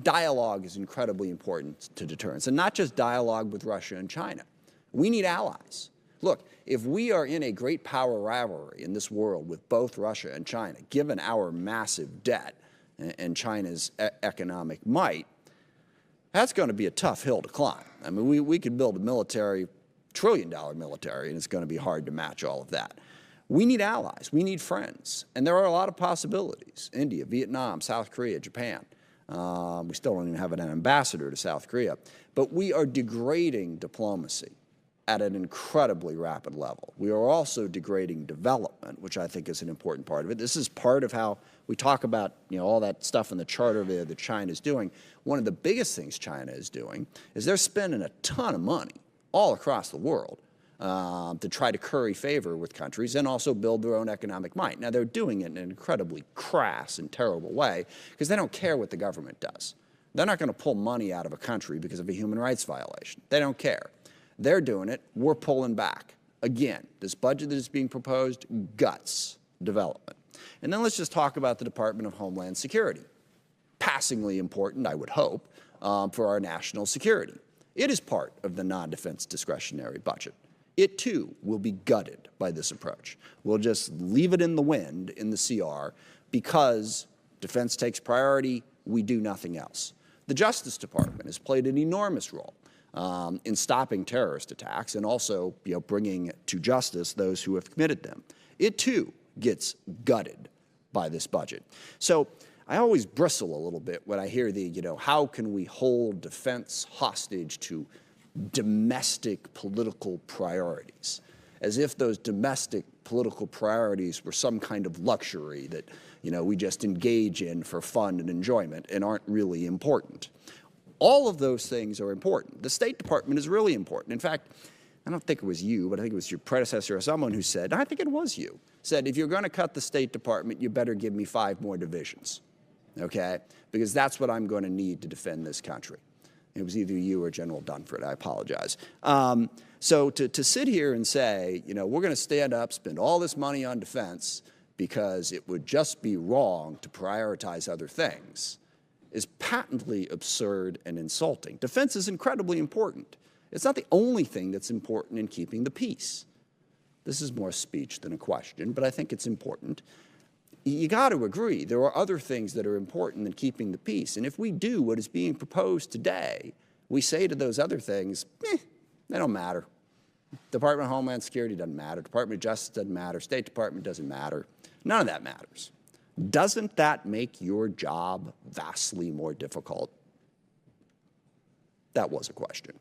Dialogue is incredibly important to deterrence, and not just dialogue with Russia and China. We need allies. Look, if we are in a great power rivalry in this world with both Russia and China, given our massive debt and China's economic might, that's going to be a tough hill to climb. I mean, we could build a military, trillion-dollar military, and it's going to be hard to match all of that. We need allies. We need friends. And there are a lot of possibilities. India, Vietnam, South Korea, Japan. We still don't even have an ambassador to South Korea. But we are degrading diplomacy at an incredibly rapid level. We are also degrading development, which I think is an important part of it. This is part of how we talk about, all that stuff in the charter there that China is doing. One of the biggest things China is doing is they're spending a ton of money all across the world to try to curry favor with countries and also build their own economic might. Now, they're doing it in an incredibly crass and terrible way because they don't care what the government does. They're not going to pull money out of a country because of a human rights violation. They don't care. They're doing it. We're pulling back. Again, this budget that is being proposed guts development. And then let's just talk about the Department of Homeland Security. Passingly important, I would hope, for our national security. It is part of the non-defense discretionary budget. It, too, will be gutted by this approach. We'll just leave it in the wind in the CR because defense takes priority, we do nothing else. The Justice Department has played an enormous role in stopping terrorist attacks and also, bringing to justice those who have committed them. It, too, gets gutted by this budget. So I always bristle a little bit when I hear the, how can we hold defense hostage to domestic political priorities, as if those domestic political priorities were some kind of luxury that, we just engage in for fun and enjoyment and aren't really important. All of those things are important. The State Department is really important. In fact, I don't think it was you, but I think it was your predecessor or someone who said, I think it was you, said, if you're going to cut the State Department, you better give me 5 more divisions, okay? Because that's what I'm going to need to defend this country. It was either you or General Dunford. I apologize. So to sit here and say, we're going to stand up, spend all this money on defense because it would just be wrong to prioritize other things is patently absurd and insulting. Defense is incredibly important. It's not the only thing that's important in keeping the peace. This is more speech than a question, but I think it's important. You got to agree, there are other things that are important than keeping the peace. And if we do what is being proposed today, we say to those other things, they don't matter. Department of Homeland Security doesn't matter. Department of Justice doesn't matter. State Department doesn't matter. None of that matters. Doesn't that make your job vastly more difficult? That was a question.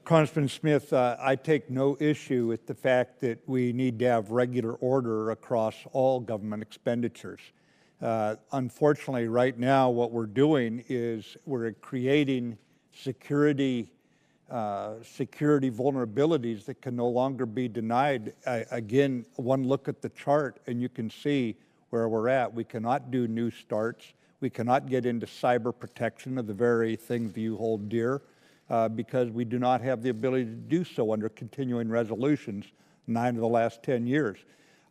Congressman Smith, I take no issue with the fact that we need to have regular order across all government expenditures. Unfortunately, right now, what we're doing is we're creating security vulnerabilities that can no longer be denied. Again, one look at the chart and you can see where we're at. We cannot do new starts. We cannot get into cyber protection of the very things that you hold dear because we do not have the ability to do so under continuing resolutions 9 of the last 10 years.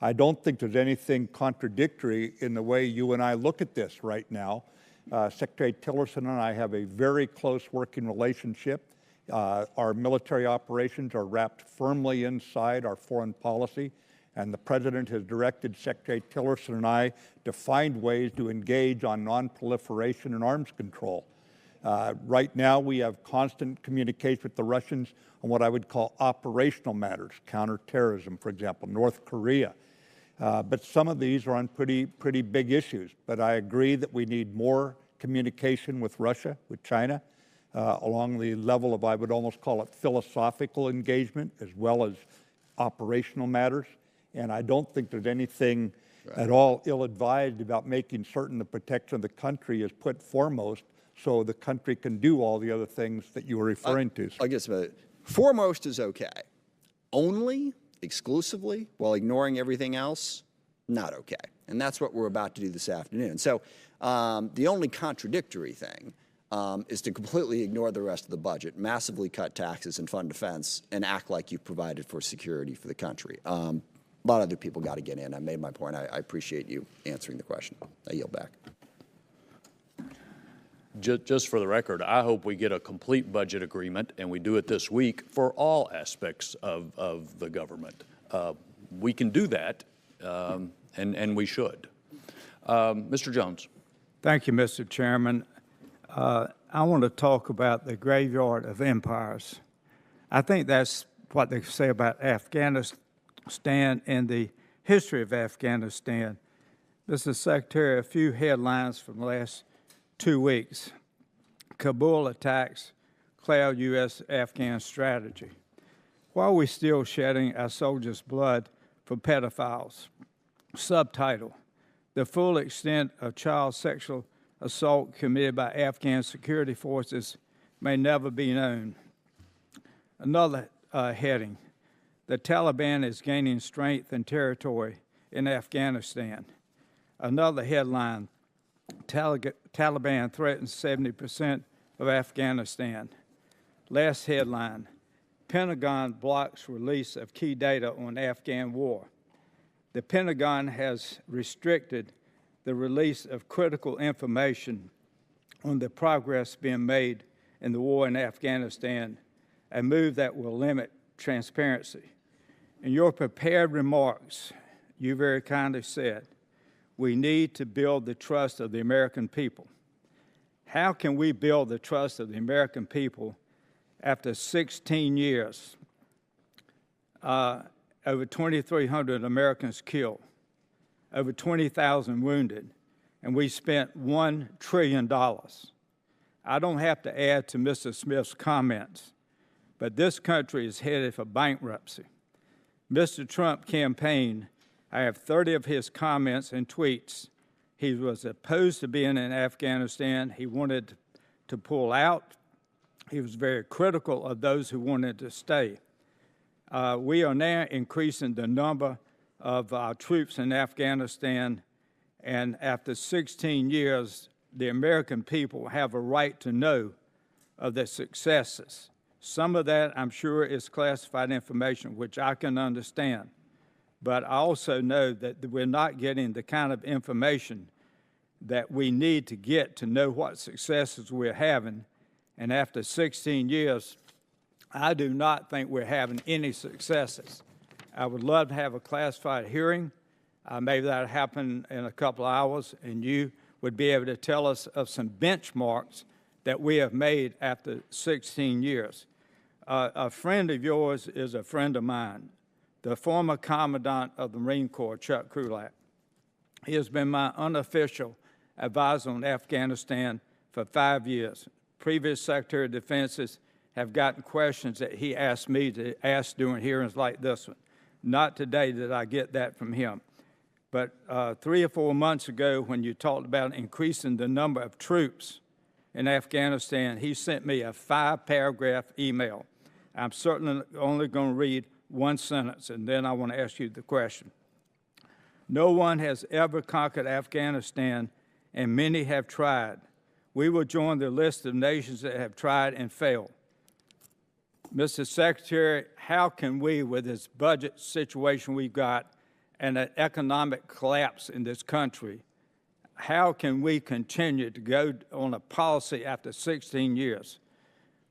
I don't think there's anything contradictory in the way you and I look at this right now. Secretary Tillerson and I have a very close working relationship. Our military operations are wrapped firmly inside our foreign policy, and the President has directed Secretary Tillerson and I to find ways to engage on non-proliferation and arms control. Right now, we have constant communication with the Russians on what I would call operational matters, counterterrorism, for example, North Korea. But some of these are on pretty big issues. But I agree that we need more communication with Russia, with China, along the level of, I would almost call it philosophical engagement, as well as operational matters. And I don't think there's anything at all ill-advised about making certain the protection of the country is put foremost so the country can do all the other things that you were referring to. I guess foremost is okay. Only, exclusively, while ignoring everything else, not okay. And that's what we're about to do this afternoon. So the only contradictory thing is to completely ignore the rest of the budget, massively cut taxes and fund defense, and act like you've provided for security for the country. A lot of other people got to get in. I made my point. I appreciate you answering the question. I yield back. Just for the record, I hope we get a complete budget agreement, and we do it this week for all aspects of the government. We can do that, and we should. Mr. Jones. Thank you, Mr. Chairman. I want to talk about the graveyard of empires. I think that's what they say about Afghanistan and the history of Afghanistan. Mr. Secretary, a few headlines from the last 2 weeks. Kabul attacks cloud U.S.-Afghan strategy. Why are we still shedding our soldiers' blood for pedophiles? Subtitle, the full extent of child sexual assault committed by Afghan security forces may never be known. Another heading, the Taliban is gaining strength and territory in Afghanistan. Another headline, Taliban threatens 70% of Afghanistan. Last headline, Pentagon blocks release of key data on Afghan war. The Pentagon has restricted the release of critical information on the progress being made in the war in Afghanistan, a move that will limit transparency. In your prepared remarks, you very kindly said, we need to build the trust of the American people. How can we build the trust of the American people after 16 years, over 2,300 Americans killed, over 20,000 wounded, and we spent $1 trillion. I don't have to add to Mr. Smith's comments, but this country is headed for bankruptcy. Mr. Trump campaigned. I have 30 of his comments and tweets. He was opposed to being in Afghanistan. He wanted to pull out. He was very critical of those who wanted to stay. We are now increasing the number of our troops in Afghanistan, and after 16 years, the American people have a right to know of the successes. Some of that, I'm sure, is classified information, which I can understand. But I also know that we're not getting the kind of information that we need to get to know what successes we're having. And after 16 years, I do not think we're having any successes. I would love to have a classified hearing. Maybe that'll happen in a couple of hours, and you would be able to tell us of some benchmarks that we have made after 16 years. A friend of yours is a friend of mine, the former Commandant of the Marine Corps, Chuck Krulak. He has been my unofficial advisor on Afghanistan for 5 years. Previous Secretary of Defenses have gotten questions that he asked me to ask during hearings like this one. Not today did I get that from him. But 3 or 4 months ago, when you talked about increasing the number of troops in Afghanistan, he sent me a 5-paragraph email. I'm certainly only going to read one sentence, and then I want to ask you the question. No one has ever conquered Afghanistan, and many have tried. We will join the list of nations that have tried and failed. Mr. Secretary, how can we, with this budget situation we've got and an economic collapse in this country, how can we continue to go on a policy after 16 years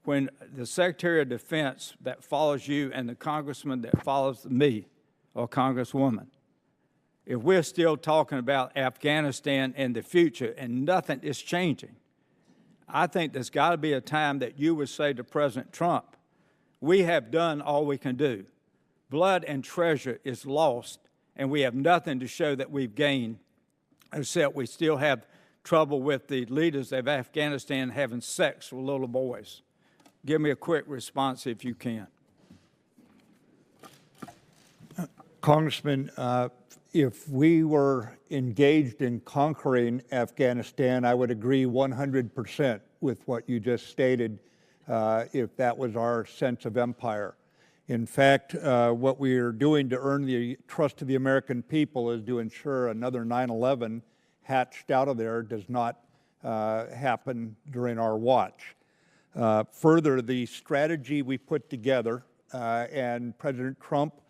when the Secretary of Defense that follows you and the congressman that follows me or congresswoman, if we're still talking about Afghanistan in the future and nothing is changing, I think there's got to be a time that you would say to President Trump, we have done all we can do. Blood and treasure is lost, and we have nothing to show that we've gained, except we still have trouble with the leaders of Afghanistan having sex with little boys. Give me a quick response if you can. Congressman, if we were engaged in conquering Afghanistan, I would agree 100% with what you just stated, if that was our sense of empire. In fact, what we are doing to earn the trust of the American people is to ensure another 9/11 hatched out of there does not happen during our watch. Further, the strategy we put together, and President Trump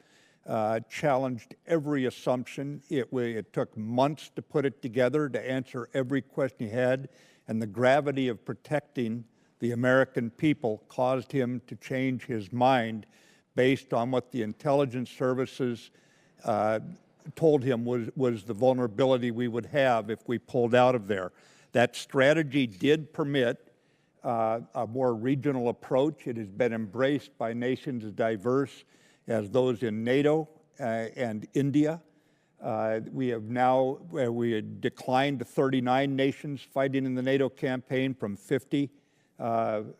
challenged every assumption. It took months to put it together, to answer every question he had, and the gravity of protecting the American people caused him to change his mind based on what the intelligence services told him was the vulnerability we would have if we pulled out of there. That strategy did permit a more regional approach. It has been embraced by nations as diverse as those in NATO and India. We had declined to 39 nations fighting in the NATO campaign from 50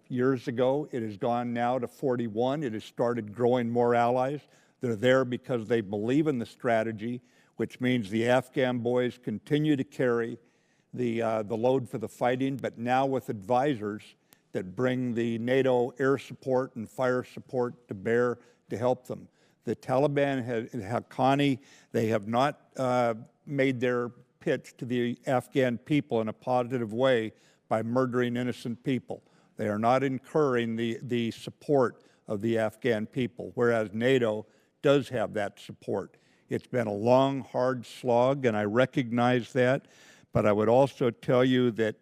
years ago. It has gone now to 41. It has started growing more allies. They're there because they believe in the strategy, which means the Afghan boys continue to carry the load for the fighting, but now with advisors that bring the NATO air support and fire support to bear to help them. The Taliban, Haqqani, they have not made their pitch to the Afghan people in a positive way by murdering innocent people. They are not incurring the support of the Afghan people, whereas NATO does have that support. It's been a long, hard slog, and I recognize that, but I would also tell you that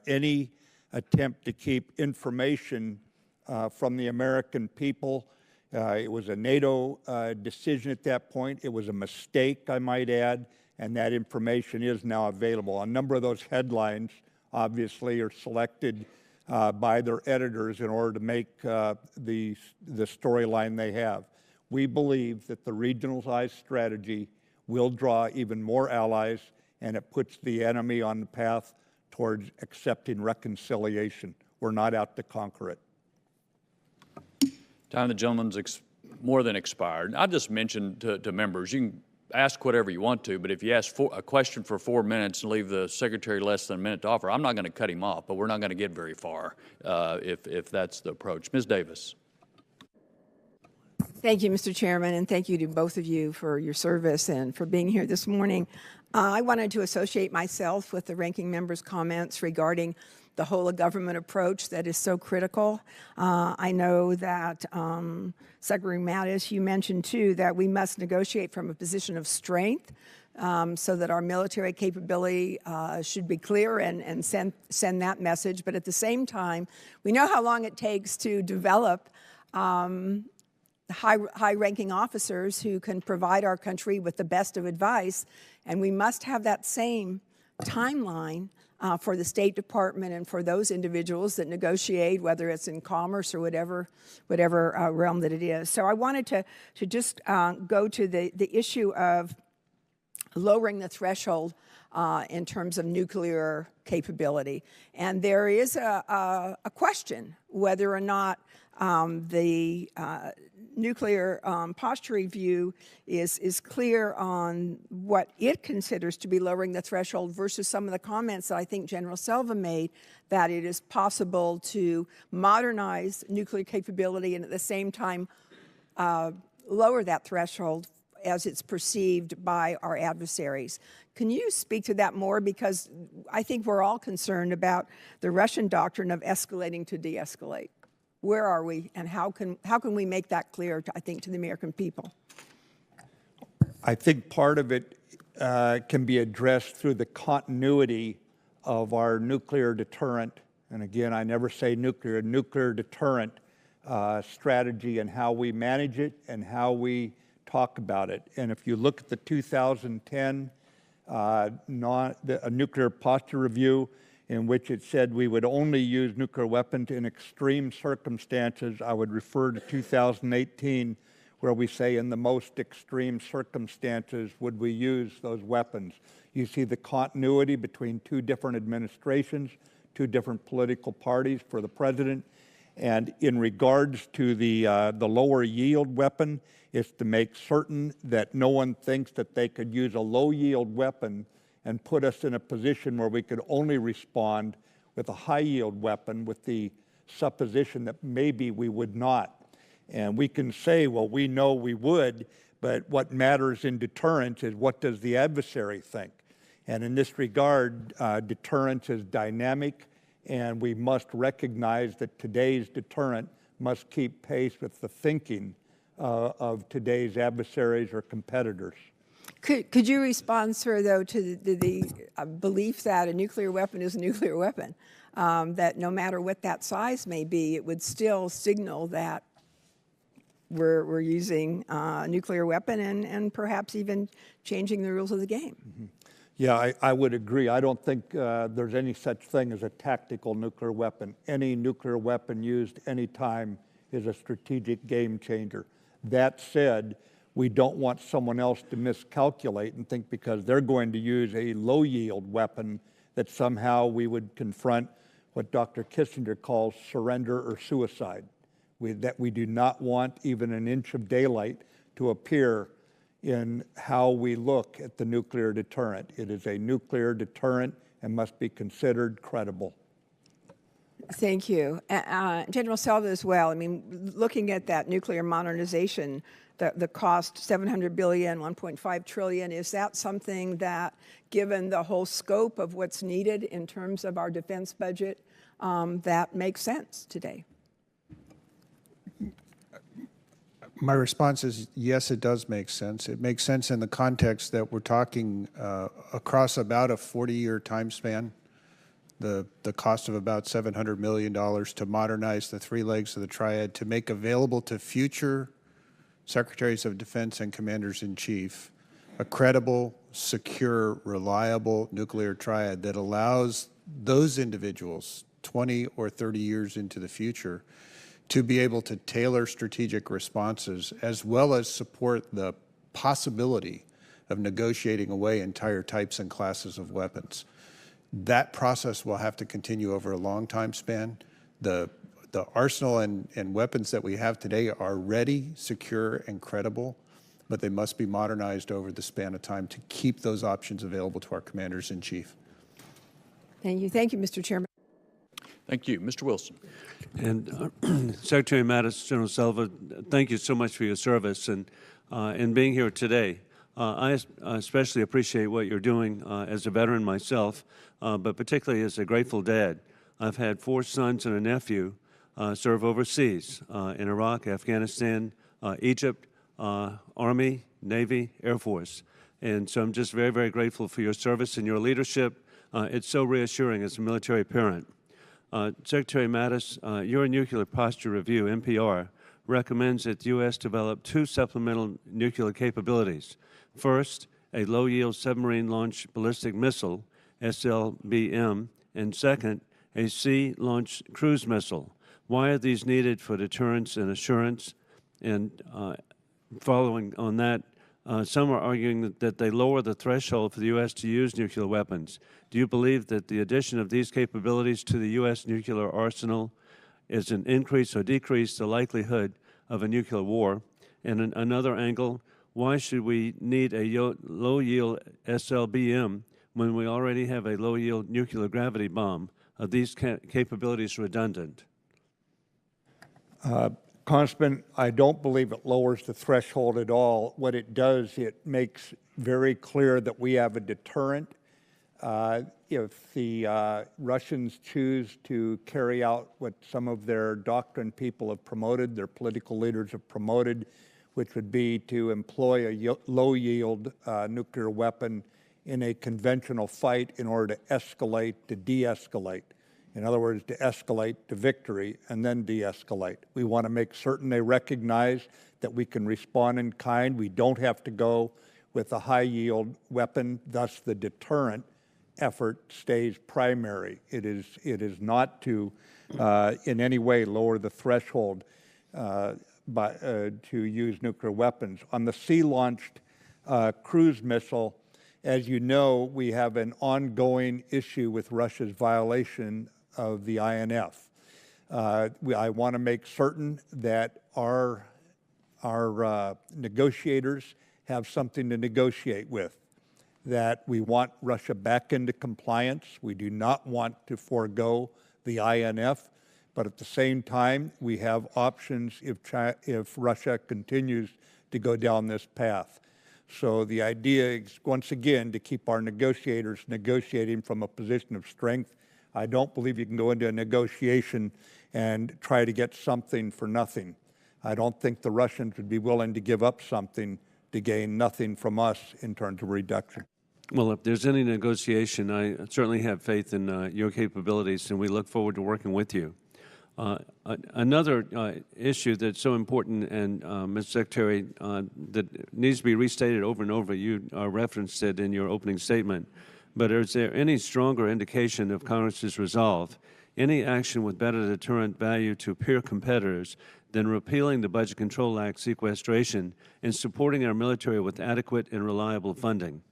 any attempt to keep information from the American people, it was a NATO decision at that point. It was a mistake, I might add, and that information is now available. A number of those headlines, obviously, are selected by their editors in order to make the storyline they have. We believe that the regionalized strategy will draw even more allies, and it puts the enemy on the path towards accepting reconciliation. We're not out to conquer it. Time of the gentleman's more than expired. I just mentioned to members, you can ask whatever you want to, but if you ask a question for 4 minutes and leave the secretary less than a minute to offer, I'm not going to cut him off, but we're not going to get very far if that's the approach. Ms. Davis. Thank you, Mr. Chairman, and thank you to both of you for your service and for being here this morning. I wanted to associate myself with the ranking member's comments regarding the whole of government approach that is so critical. I know that Secretary Mattis, you mentioned too that we must negotiate from a position of strength so that our military capability should be clear and send that message. But at the same time, we know how long it takes to develop high-ranking officers who can provide our country with the best of advice, and we must have that same timeline for the State Department and for those individuals that negotiate, whether it's in commerce or whatever realm that it is. So I wanted to just go to the issue of lowering the threshold in terms of nuclear capability. And there is a question whether or not the nuclear posture review is clear on what it considers to be lowering the threshold versus some of the comments that I think General Selva made, that it is possible to modernize nuclear capability and at the same time lower that threshold as it's perceived by our adversaries. Can you speak to that more? Because I think we're all concerned about the Russian doctrine of escalating to de-escalate. Where are we, and how can we make that clear, I think, to the American people? I think part of it can be addressed through the continuity of our nuclear deterrent, and again, I never say nuclear deterrent strategy and how we manage it and how we talk about it. And if you look at the 2010 nuclear posture review, in which it said we would only use nuclear weapons in extreme circumstances, I would refer to 2018, where we say in the most extreme circumstances would we use those weapons. You see the continuity between two different administrations, two different political parties for the president. And in regards to the lower yield weapon, is to make certain that no one thinks that they could use a low yield weapon and put us in a position where we could only respond with a high-yield weapon with the supposition that maybe we would not. And we can say, well, we know we would, but what matters in deterrence is what does the adversary think? And in this regard, deterrence is dynamic, and we must recognize that today's deterrent must keep pace with the thinking of today's adversaries or competitors. Could you respond, sir, though, to the belief that a nuclear weapon is a nuclear weapon, that no matter what that size may be, it would still signal that we're using a nuclear weapon and perhaps even changing the rules of the game? Mm-hmm. Yeah, I would agree. I don't think there's any such thing as a tactical nuclear weapon. Any nuclear weapon used any time is a strategic game changer. That said, we don't want someone else to miscalculate and think because they're going to use a low-yield weapon that somehow we would confront what Dr. Kissinger calls surrender or suicide. That we do not want even an inch of daylight to appear in how we look at the nuclear deterrent. It is a nuclear deterrent and must be considered credible. Thank you. General Selva as well. I mean, looking at that nuclear modernization, the cost, $700 billion, $1.5 trillion, is that something that, given the whole scope of what's needed in terms of our defense budget, that makes sense today? My response is yes, it does make sense. It makes sense in the context that we're talking across about a 40-year time span, the cost of about $700 million to modernize the three legs of the triad, to make available to future secretaries of defense and commanders-in-chief a credible, secure, reliable nuclear triad that allows those individuals 20 or 30 years into the future to be able to tailor strategic responses as well as support the possibility of negotiating away entire types and classes of weapons. That process will have to continue over a long time span. The arsenal and weapons that we have today are ready, secure, and credible, but they must be modernized over the span of time to keep those options available to our commanders-in-chief. Thank you. Thank you, Mr. Chairman. Thank you. Mr. Wilson. And Secretary Mattis, General Selva, thank you so much for your service and being here today. I especially appreciate what you're doing as a veteran myself, but particularly as a grateful dad. I've had 4 sons and a nephew serve overseas in Iraq, Afghanistan, Egypt, Army, Navy, Air Force. And so I'm just very, very grateful for your service and your leadership. It's so reassuring as a military parent. Secretary Mattis, your Nuclear Posture Review, NPR, recommends that the U.S. develop 2 supplemental nuclear capabilities. First, a low-yield submarine-launched ballistic missile, SLBM, and second, a sea-launched cruise missile. Why are these needed for deterrence and assurance? And following on that, some are arguing that they lower the threshold for the U.S. to use nuclear weapons. Do you believe that the addition of these capabilities to the U.S. nuclear arsenal is an increase or decrease the likelihood of a nuclear war? And another angle, why should we need a low-yield SLBM when we already have a low-yield nuclear gravity bomb? Are these capabilities redundant? Congressman, I don't believe it lowers the threshold at all. What it does, it makes very clear that we have a deterrent. If the Russians choose to carry out what some of their doctrine people have promoted, their political leaders have promoted, which would be to employ a low-yield nuclear weapon in a conventional fight in order to escalate, to de-escalate. In other words, to escalate to victory and then de-escalate. We want to make certain they recognize that we can respond in kind. We don't have to go with a high-yield weapon, thus the deterrent effort stays primary. It is not to in any way lower the threshold to use nuclear weapons. On the sea-launched cruise missile, as you know, we have an ongoing issue with Russia's violation of the INF. I want to make certain that our negotiators have something to negotiate with, that we want Russia back into compliance. We do not want to forego the INF, but at the same time, we have options if Russia continues to go down this path. So the idea is, once again, to keep our negotiators negotiating from a position of strength. I don't believe you can go into a negotiation and try to get something for nothing. I don't think the Russians would be willing to give up something to gain nothing from us in terms of reduction. Well, if there's any negotiation, I certainly have faith in your capabilities, and we look forward to working with you. Another issue that's so important, and Mr. Secretary, that needs to be restated over and over, you referenced it in your opening statement, but is there any stronger indication of Congress's resolve, any action with better deterrent value to peer competitors than repealing the Budget Control Act sequestration and supporting our military with adequate and reliable funding?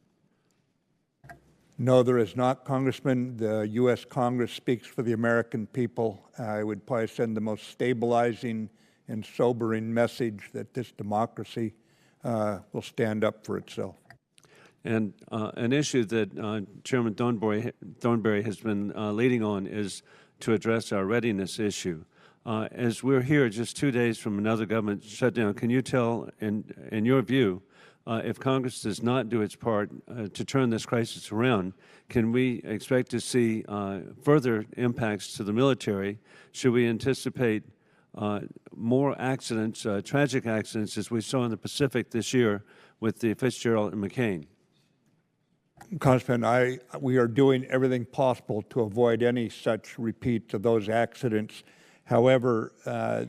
No, there is not, Congressman. The U.S. Congress speaks for the American people. I would probably send the most stabilizing and sobering message that this democracy will stand up for itself. And an issue that Chairman Thornberry has been leading on is to address our readiness issue. As we're here just 2 days from another government shutdown, can you tell, in your view, if Congress does not do its part to turn this crisis around, can we expect to see further impacts to the military? Should we anticipate more accidents, tragic accidents, as we saw in the Pacific this year with the Fitzgerald and McCain? Congressman, we are doing everything possible to avoid any such repeats of those accidents. However,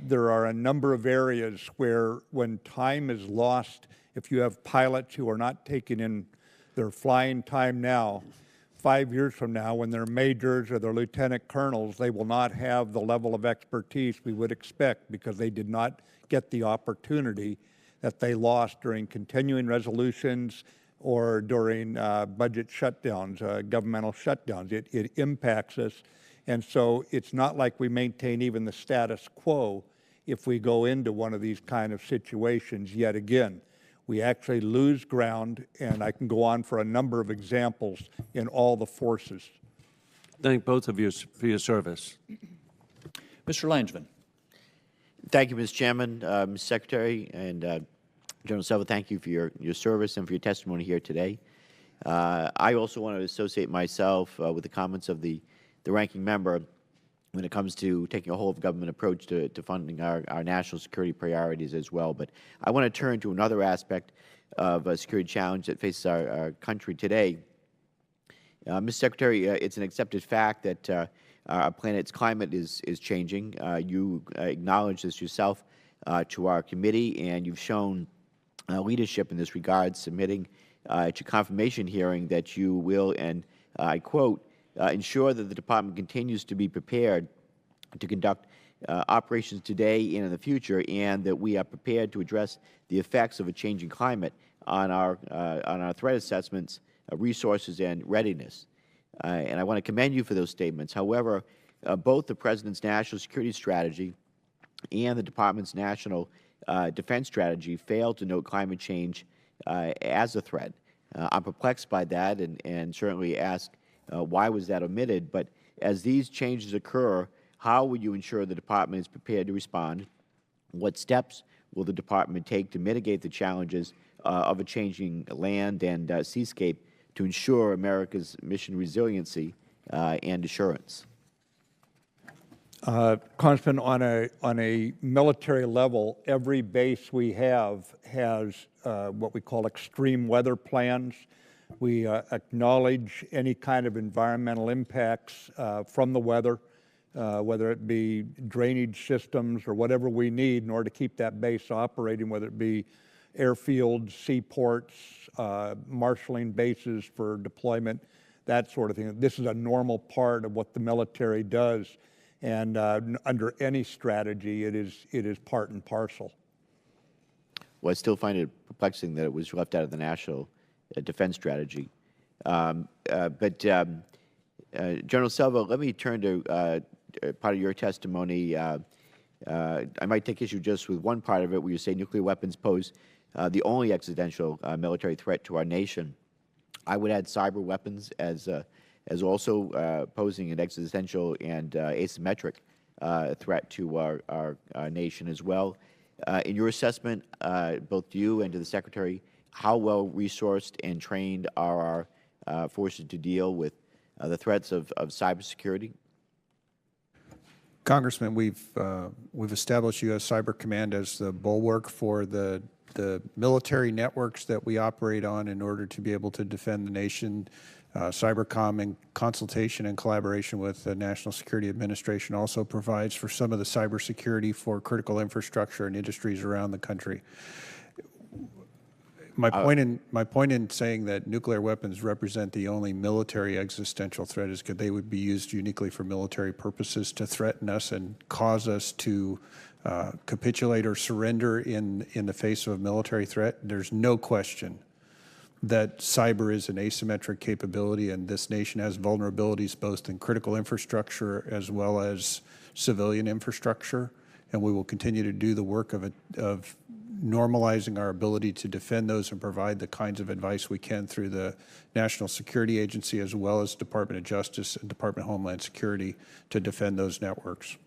there are a number of areas where when time is lost, if you have pilots who are not taking in their flying time now, 5 years from now, when they're majors or they're lieutenant colonels, they will not have the level of expertise we would expect because they did not get the opportunity that they lost during continuing resolutions or during budget shutdowns, governmental shutdowns. It impacts us. And so it's not like we maintain even the status quo if we go into one of these kind of situations yet again. We actually lose ground, and I can go on for a number of examples in all the forces. Thank both of you for your service. Mr. Langeman. Thank you, Mr. Chairman, Mr. Secretary, and General Selva, thank you for your service and for your testimony here today. I also want to associate myself with the comments of the ranking member when it comes to taking a whole-of-government approach to funding our national security priorities as well. But I want to turn to another aspect of a security challenge that faces our country today. Mr. Secretary, it's an accepted fact that our planet's climate is changing. You acknowledged this yourself to our committee, and you've shown leadership in this regard, submitting at your confirmation hearing that you will, and I quote, ensure that the Department continues to be prepared to conduct operations today and in the future, and that we are prepared to address the effects of a changing climate on our threat assessments, resources, and readiness. And I want to commend you for those statements. However, both the President's national security strategy and the Department's national defense strategy fail to note climate change as a threat. I'm perplexed by that, and certainly ask why was that omitted. But as these changes occur, how will you ensure the Department is prepared to respond? What steps will the Department take to mitigate the challenges of a changing land and seascape to ensure America's mission resiliency and assurance? Congressman, on a military level, every base we have has what we call extreme weather plans. We acknowledge any kind of environmental impacts from the weather, whether it be drainage systems or whatever we need in order to keep that base operating, whether it be airfields, seaports, marshaling bases for deployment, that sort of thing. This is a normal part of what the military does, and under any strategy, it is part and parcel. Well, I still find it perplexing that it was left out of the national defense strategy. General Selva, let me turn to part of your testimony. I might take issue just with one part of it, where you say nuclear weapons pose the only existential military threat to our nation. I would add cyber weapons as also posing an existential and asymmetric threat to our nation as well. In your assessment, both to you and to the Secretary, how well resourced and trained are our forces to deal with the threats of cybersecurity? Congressman, we've established U.S. Cyber Command as the bulwark for the military networks that we operate on in order to be able to defend the nation. Cybercom, in consultation and collaboration with the National Security Administration, also provides for some of the cybersecurity for critical infrastructure and industries around the country. My point in saying that nuclear weapons represent the only military existential threat is that they would be used uniquely for military purposes to threaten us and cause us to capitulate or surrender in the face of a military threat. There's no question that cyber is an asymmetric capability, and this nation has vulnerabilities both in critical infrastructure as well as civilian infrastructure, and we will continue to do the work of normalizing our ability to defend those and provide the kinds of advice we can through the National Security Agency as well as Department of Justice and Department of Homeland Security to defend those networks.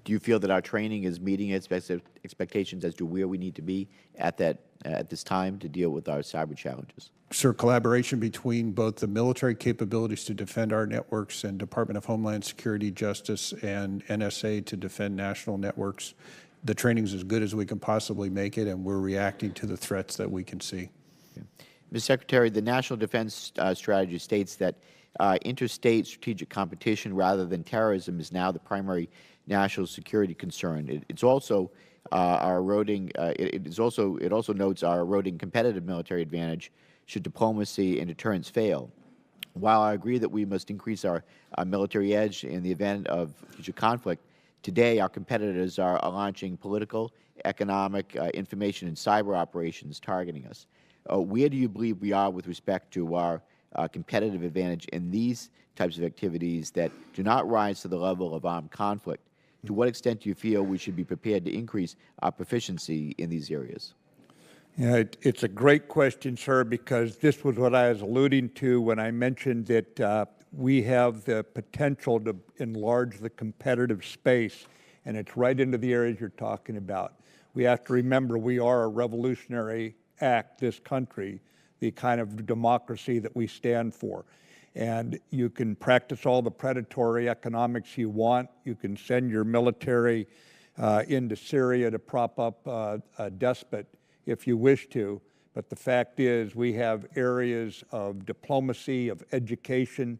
Do you feel that our training is meeting expectations as to where we need to be at this time to deal with our cyber challenges? Sir, collaboration between both the military capabilities to defend our networks and Department of Homeland Security, Justice, and NSA to defend national networks. The training is as good as we can possibly make it, and we're reacting to the threats that we can see. Okay. Mr. Secretary, the National Defense Strategy states that interstate strategic competition rather than terrorism is now the primary national security concern. It's also our eroding. It also notes our eroding competitive military advantage should diplomacy and deterrence fail. While I agree that we must increase our military edge in the event of future conflict, today our competitors are launching political, economic, information, and cyber operations targeting us. Where do you believe we are with respect to our competitive advantage in these types of activities that do not rise to the level of armed conflict? To what extent do you feel we should be prepared to increase our proficiency in these areas? Yeah, it's a great question, sir, because this was what I was alluding to when I mentioned that we have the potential to enlarge the competitive space, and it's right into the areas you're talking about. We have to remember we are a revolutionary act, this country, the kind of democracy that we stand for. And you can practice all the predatory economics you want. You can send your military into Syria to prop up a despot if you wish to. But the fact is we have areas of diplomacy, of education,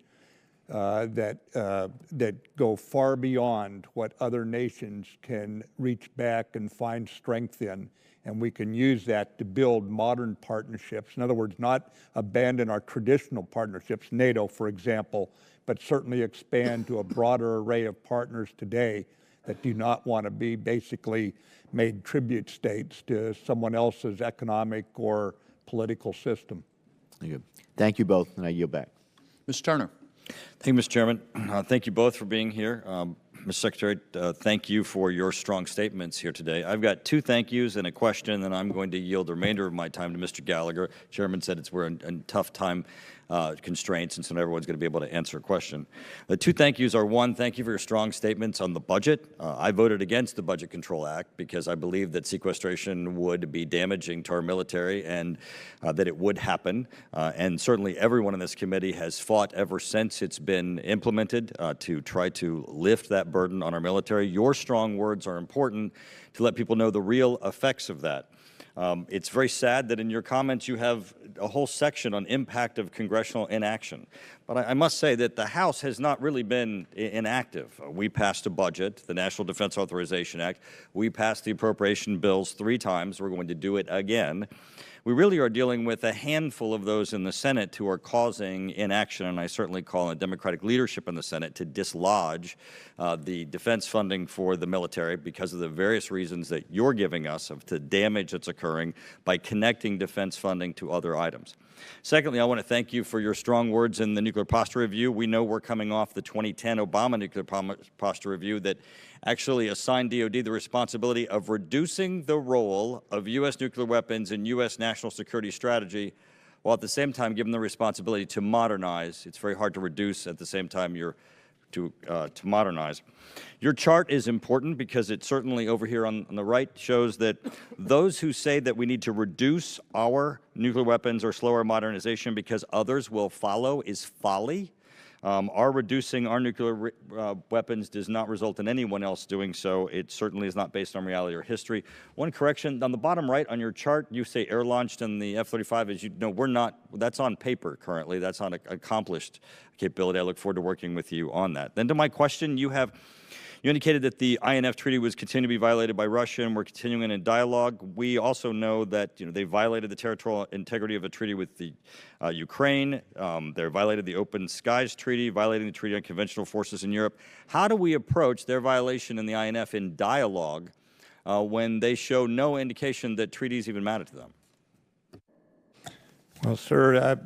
that go far beyond what other nations can reach back and find strength in. And we can use that to build modern partnerships. In other words, not abandon our traditional partnerships, NATO, for example, but certainly expand to a broader array of partners today that do not want to be basically made tribute states to someone else's economic or political system. Thank you both, and I yield back. Mr. Turner. Thank you, Mr. Chairman. Thank you both for being here. Mr. Secretary, thank you for your strong statements here today. I've got two thank yous and a question, and I'm going to yield the remainder of my time to Mr. Gallagher. Chairman said we're in tough time constraints, and so everyone's going to be able to answer a question. The two thank yous are, one, thank you for your strong statements on the budget. I voted against the Budget Control Act because I believe that sequestration would be damaging to our military and that it would happen. And certainly everyone in this committee has fought ever since it's been implemented to try to lift that burden on our military. Your strong words are important to let people know the real effects of that. It's very sad that in your comments you have a whole section on impact of congressional inaction. But I must say that the House has not really been inactive. We passed a budget, the National Defense Authorization Act. We passed the appropriation bills 3 times. We're going to do it again. We really are dealing with a handful of those in the Senate who are causing inaction, and I certainly call on the Democratic leadership in the Senate to dislodge the defense funding for the military because of the various reasons that you're giving us of the damage that's occurring by connecting defense funding to other items. Secondly, I want to thank you for your strong words in the Nuclear Posture Review. We know we're coming off the 2010 Obama Nuclear Posture Review that actually assigned DOD the responsibility of reducing the role of U.S. nuclear weapons in U.S. national security strategy, while at the same time giving the responsibility to modernize. It's very hard to reduce at the same time to modernize. Your chart is important because it certainly over here on the right shows that those who say that we need to reduce our nuclear weapons or slow our modernization because others will follow is folly. Our reducing our nuclear weapons does not result in anyone else doing so. It certainly is not based on reality or history. One correction, on the bottom right on your chart, you say air-launched and the F-35. As you know, we're not, that's on paper currently. That's on an accomplished capability. I look forward to working with you on that. Then to my question, you indicated that the INF Treaty was continuing to be violated by Russia, and we're continuing in a dialogue. We also know that they violated the territorial integrity of a treaty with the Ukraine. They violated the Open Skies Treaty, violating the Treaty on Conventional Forces in Europe. How do we approach their violation in the INF in dialogue when they show no indication that treaties even matter to them? Well, sir,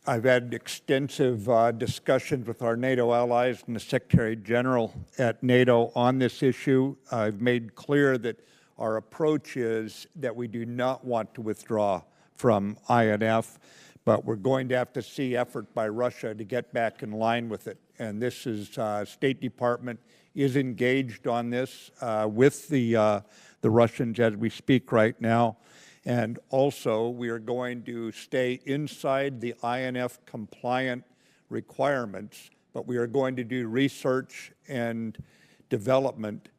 I've had extensive discussions with our NATO allies and the Secretary General at NATO on this issue. I've made clear that our approach is that we do not want to withdraw from INF, but we're going to have to see effort by Russia to get back in line with it. And this is, State Department is engaged on this with the Russians as we speak right now. And also, we are going to stay inside the INF compliant requirements, but we are going to do research and development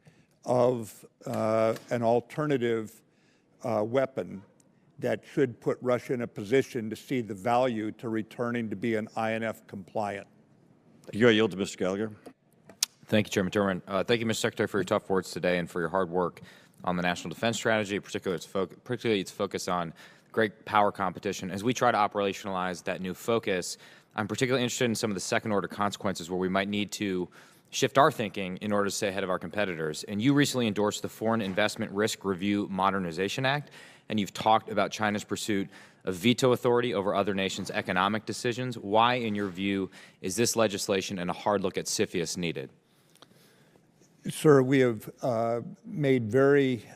of an alternative weapon that should put Russia in a position to see the value to returning to be an INF compliant. You yield to Mr. Gallagher. Thank you, Chairman Turman. Thank you, Mr. Secretary, for your tough words today and for your hard work on the National Defense Strategy, particularly its focus on great power competition. As we try to operationalize that new focus, I'm particularly interested in some of the second-order consequences where we might need to shift our thinking in order to stay ahead of our competitors. And you recently endorsed the Foreign Investment Risk Review Modernization Act, and you've talked about China's pursuit of veto authority over other nations' economic decisions. Why, in your view, is this legislation and a hard look at CFIUS needed? Sir, we have made very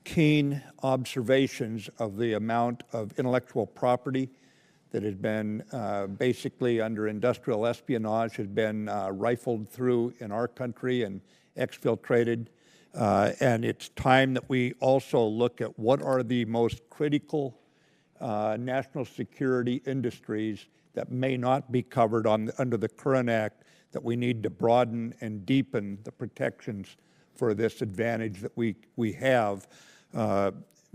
keen observations of the amount of intellectual property that has been basically under industrial espionage, has been rifled through in our country and exfiltrated. And it's time that we also look at what are the most critical national security industries that may not be covered under the current act, that we need to broaden and deepen the protections for this advantage that we have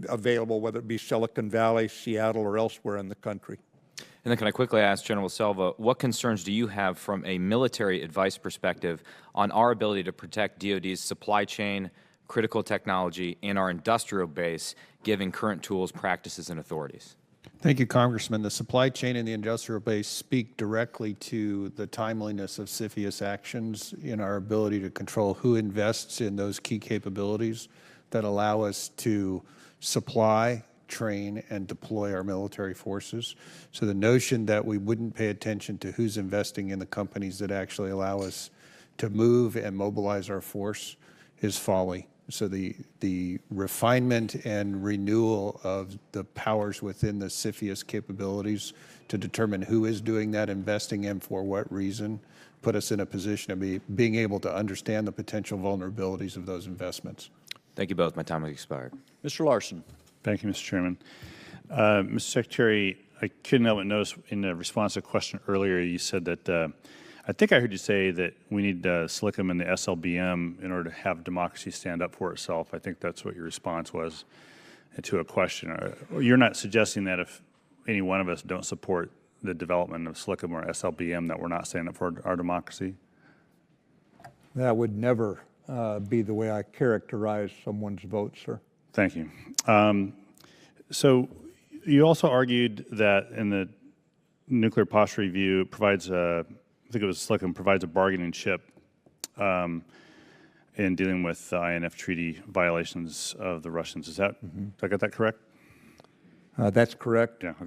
available, whether it be Silicon Valley, Seattle, or elsewhere in the country. And then can I quickly ask General Selva, what concerns do you have from a military advice perspective on our ability to protect DoD's supply chain, critical technology, and our industrial base, given current tools, practices, and authorities? Thank you, Congressman. The supply chain and the industrial base speak directly to the timeliness of CFIUS actions in our ability to control who invests in those key capabilities that allow us to supply, train, and deploy our military forces. So the notion that we wouldn't pay attention to who's investing in the companies that actually allow us to move and mobilize our force is folly. So the refinement and renewal of the powers within the CFIUS capabilities to determine who is doing that, investing in for what reason, put us in a position of being able to understand the potential vulnerabilities of those investments. Thank you both. My time has expired. Mr. Larson. Thank you, Mr. Chairman. Mr. Secretary, I couldn't help but notice in the response to a question earlier, you said that I think I heard you say that we need SLCM and the SLBM in order to have democracy stand up for itself. I think that's what your response was to a question. You're not suggesting that if any one of us don't support the development of SLCM or SLBM that we're not standing up for our democracy? That would never be the way I characterize someone's vote, sir. Thank you. So you also argued that in the nuclear posture review, it provides I think it was SLCM provides a bargaining chip in dealing with the INF treaty violations of the Russians. Is that, did I get that correct? That's correct, Yeah, okay.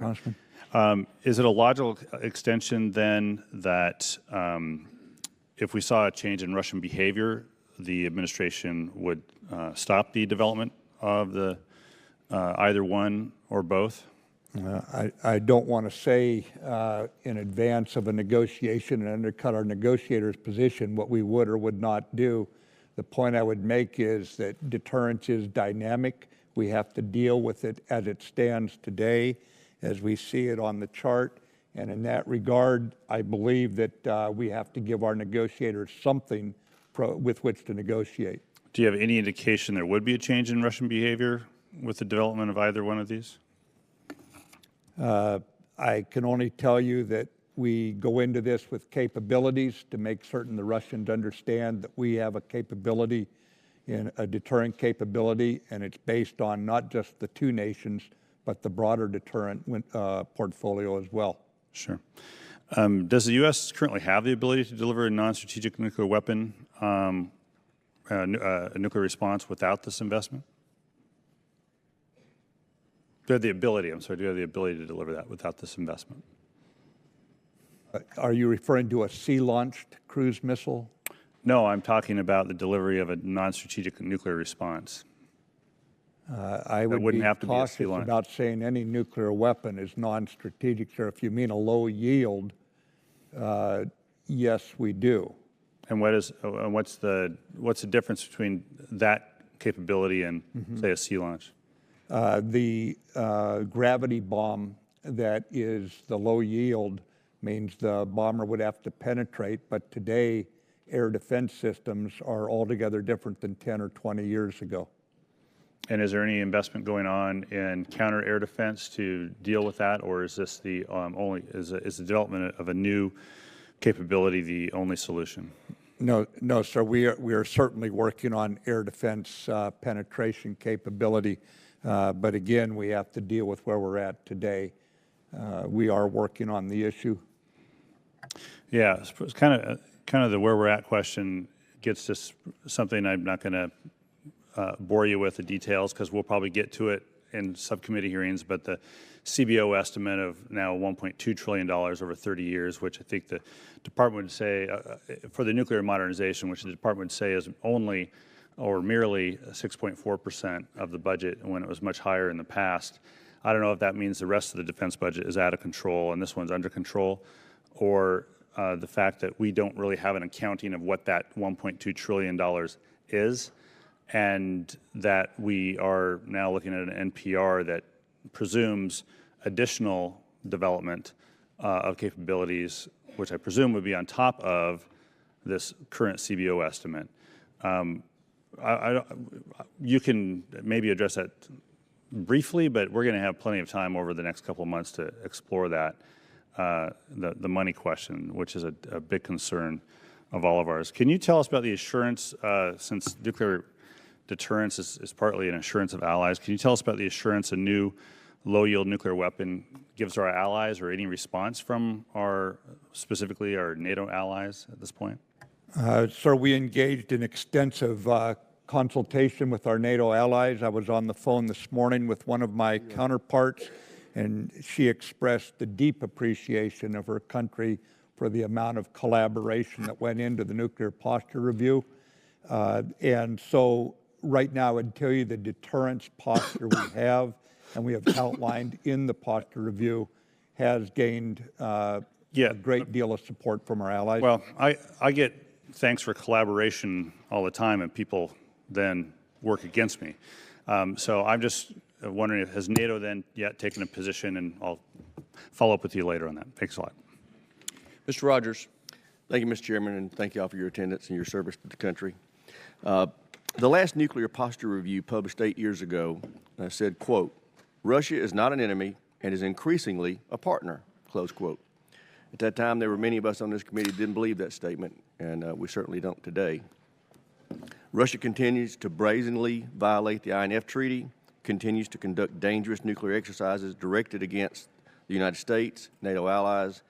Congressman. Is it a logical extension then that if we saw a change in Russian behavior, the administration would stop the development of the either one or both? I don't want to say in advance of a negotiation and undercut our negotiators' position what we would or would not do. The point I would make is that deterrence is dynamic. We have to deal with it as it stands today, as we see it on the chart. And in that regard, I believe that we have to give our negotiators something with which to negotiate. Do you have any indication there would be a change in Russian behavior with the development of either one of these? I can only tell you that we go into this with capabilities to make certain the Russians understand that we have a capability, in a deterrent capability, and it's based on not just the two nations, but the broader deterrent portfolio as well. Sure. Does the U.S. currently have the ability to deliver a non-strategic nuclear weapon, a nuclear response without this investment? Do you have the ability, I'm sorry, do you have the ability to deliver that without this investment? Are you referring to a sea-launched cruise missile? No, I'm talking about the delivery of a non-strategic nuclear response. I would wouldn't be have to be a cautious sea-launched. about saying any nuclear weapon is non-strategic, sir. If you mean a low yield, yes, we do. And what's the difference between that capability and, say, a sea launch? The gravity bomb that is the low yield means the bomber would have to penetrate, but today air defense systems are altogether different than 10 or 20 years ago. And is there any investment going on in counter air defense to deal with that, or is this the is the development of a new capability the only solution? No, sir. We are certainly working on air defense penetration capability, but again, we have to deal with where we're at today. We are working on the issue. Yeah, it's kind of kind of the where we're at question gets to something I'm not going to bore you with the details because we'll probably get to it in subcommittee hearings, but the CBO estimate of now $1.2 trillion over 30 years, which I think the department would say, for the nuclear modernization, which the department would say is only or merely 6.4% of the budget when it was much higher in the past. I don't know if that means the rest of the defense budget is out of control and this one's under control, or the fact that we don't really have an accounting of what that $1.2 trillion is, and that we are now looking at an NPR that presumes additional development of capabilities, which I presume would be on top of this current CBO estimate. You can maybe address that briefly, but we're going to have plenty of time over the next couple of months to explore that, the money question, which is a big concern of all of ours. Can you tell us about the assurance, since nuclear deterrence is partly an assurance of allies, can you tell us about the assurance a new low-yield nuclear weapon gives our allies, or any response from specifically our NATO allies at this point? Sir, we engaged in extensive consultation with our NATO allies. I was on the phone this morning with one of my counterparts, and she expressed the deep appreciation of her country for the amount of collaboration that went into the nuclear posture review. And so right now, I'd tell you the deterrence posture we have, and we have outlined in the posture review, has gained a great deal of support from our allies. Well, I get thanks for collaboration all the time, and people then work against me. So I'm just wondering, has NATO then yet taken a position, and I'll follow up with you later on that. Thanks a lot. Mr. Rogers. Thank you, Mr. Chairman, and thank you all for your attendance and your service to the country. The last nuclear posture review published 8 years ago said, quote, "Russia is not an enemy and is increasingly a partner," close quote. At that time, there were many of us on this committee who didn't believe that statement, and we certainly don't today. Russia continues to brazenly violate the INF Treaty, continues to conduct dangerous nuclear exercises directed against the United States, NATO allies,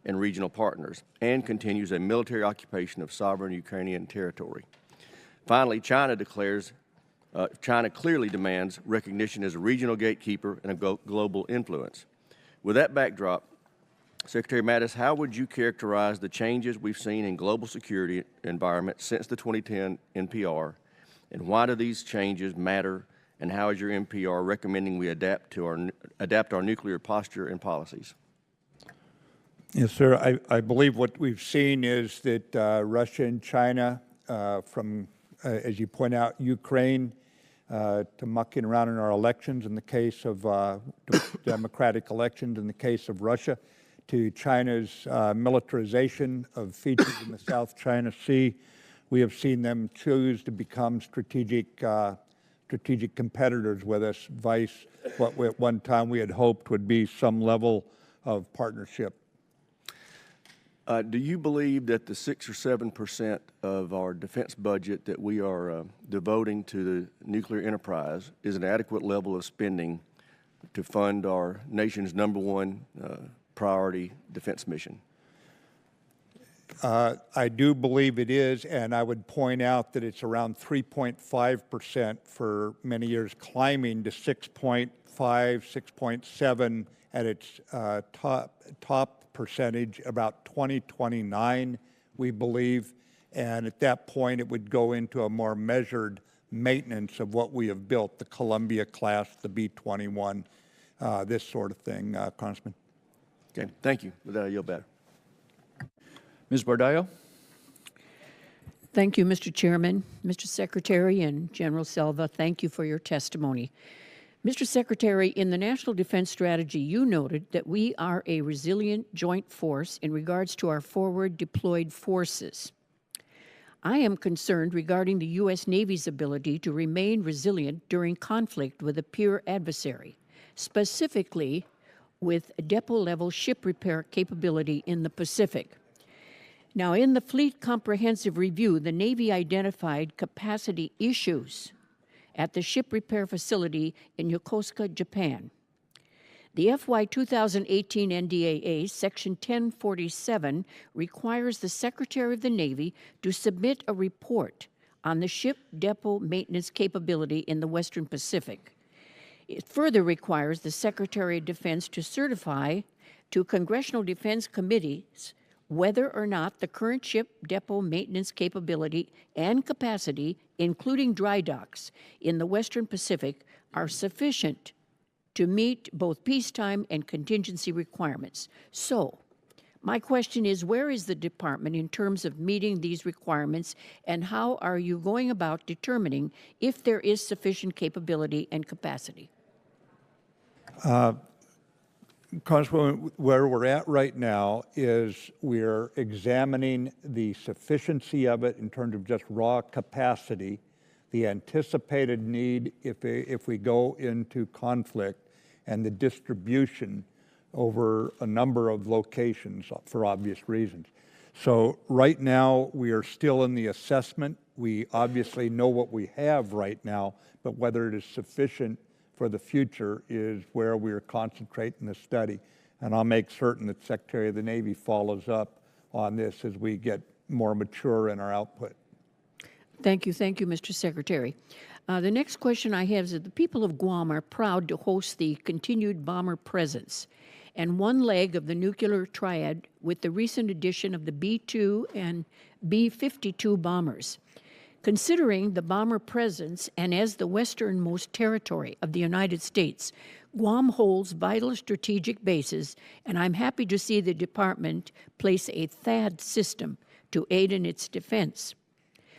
and regional partners, and continues a military occupation of sovereign Ukrainian territory. Finally, China clearly demands recognition as a regional gatekeeper and a global influence. With that backdrop, Secretary Mattis, how would you characterize the changes we've seen in global security environment since the 2010 NPR, and why do these changes matter, and how is your NPR recommending we adapt our nuclear posture and policies? Yes, sir. I believe what we've seen is that Russia and China, from, as you point out, Ukraine, to mucking around in our elections in the case of democratic elections in the case of Russia, to China's militarization of features in the South China Sea. We have seen them choose to become strategic competitors with us, vice what at one time we had hoped would be some level of partnership. Do you believe that the 6 or 7% of our defense budget that we are devoting to the nuclear enterprise is an adequate level of spending to fund our nation's #1 priority defense mission? I do believe it is, and I would point out that it's around 3.5% for many years, climbing to 6.5, 6.7 at its top percentage about 2029, we believe, and at that point it would go into a more measured maintenance of what we have built, the Columbia class, the B-21, this sort of thing, Congressman. Okay, thank you. With that, I yield back. Ms. Bardallo. Thank you, Mr. Chairman, Mr. Secretary, and General Selva. Thank you for your testimony. Mr. Secretary, in the National Defense Strategy, you noted that we are a resilient joint force in regards to our forward deployed forces. I am concerned regarding the U.S. Navy's ability to remain resilient during conflict with a peer adversary, specifically with depot-level ship repair capability in the Pacific. Now, in the Fleet Comprehensive Review, the Navy identified capacity issues at the ship repair facility in Yokosuka, Japan. The FY 2018 NDAA, Section 1047, requires the Secretary of the Navy to submit a report on the ship depot maintenance capability in the Western Pacific. It further requires the Secretary of Defense to certify to Congressional Defense Committees whether or not the current ship depot maintenance capability and capacity, including dry docks in the Western Pacific, are sufficient to meet both peacetime and contingency requirements. So, my question is, where is the department in terms of meeting these requirements, and how are you going about determining if there is sufficient capability and capacity? Congresswoman, where we're at right now is we're examining the sufficiency of it in terms of just raw capacity, the anticipated need if we go into conflict, and the distribution over a number of locations for obvious reasons. So right now, we are still in the assessment. We obviously know what we have right now, but whether it is sufficient for the future is where we are concentrating the study. And I'll make certain that Secretary of the Navy follows up on this as we get more mature in our output. Thank you, Mr. Secretary. The next question I have is that the people of Guam are proud to host the continued bomber presence and one leg of the nuclear triad with the recent addition of the B-2 and B-52 bombers. Considering the bomber presence and as the westernmost territory of the United States, Guam holds vital strategic bases, and I'm happy to see the department place a THAAD system to aid in its defense.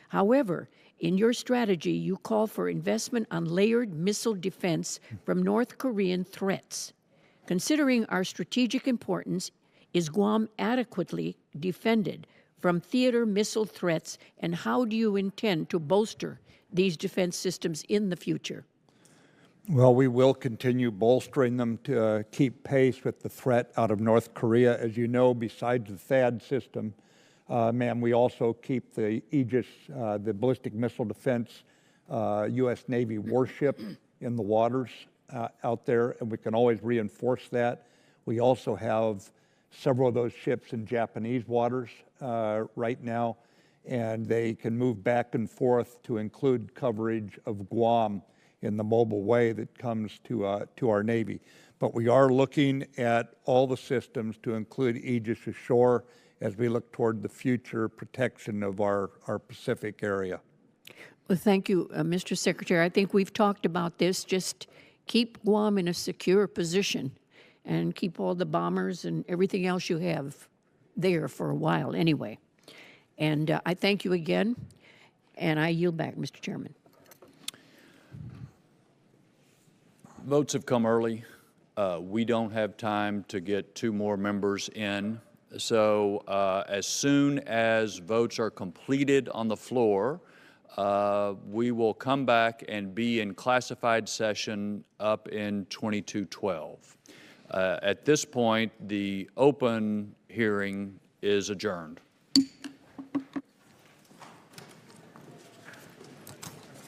However, in your strategy, you call for investment on layered missile defense from North Korean threats. Considering our strategic importance, is Guam adequately defended from theater missile threats, and how do you intend to bolster these defense systems in the future? Well, we will continue bolstering them to keep pace with the threat out of North Korea. As you know, besides the THAAD system, ma'am, we also keep the Aegis, the ballistic missile defense U.S. Navy warship in the waters out there, and we can always reinforce that. We also have several of those ships in Japanese waters right now, and they can move back and forth to include coverage of Guam in the mobile way that comes to our Navy. But we are looking at all the systems to include Aegis ashore as we look toward the future protection of our Pacific area. Well, thank you, Mr. Secretary. I think we've talked about this. Just keep Guam in a secure position and keep all the bombers and everything else you have there for a while anyway. And I thank you again, and I yield back, Mr. Chairman. Votes have come early. We don't have time to get two more members in. So as soon as votes are completed on the floor, we will come back and be in classified session up in 2212. At this point, the open hearing is adjourned.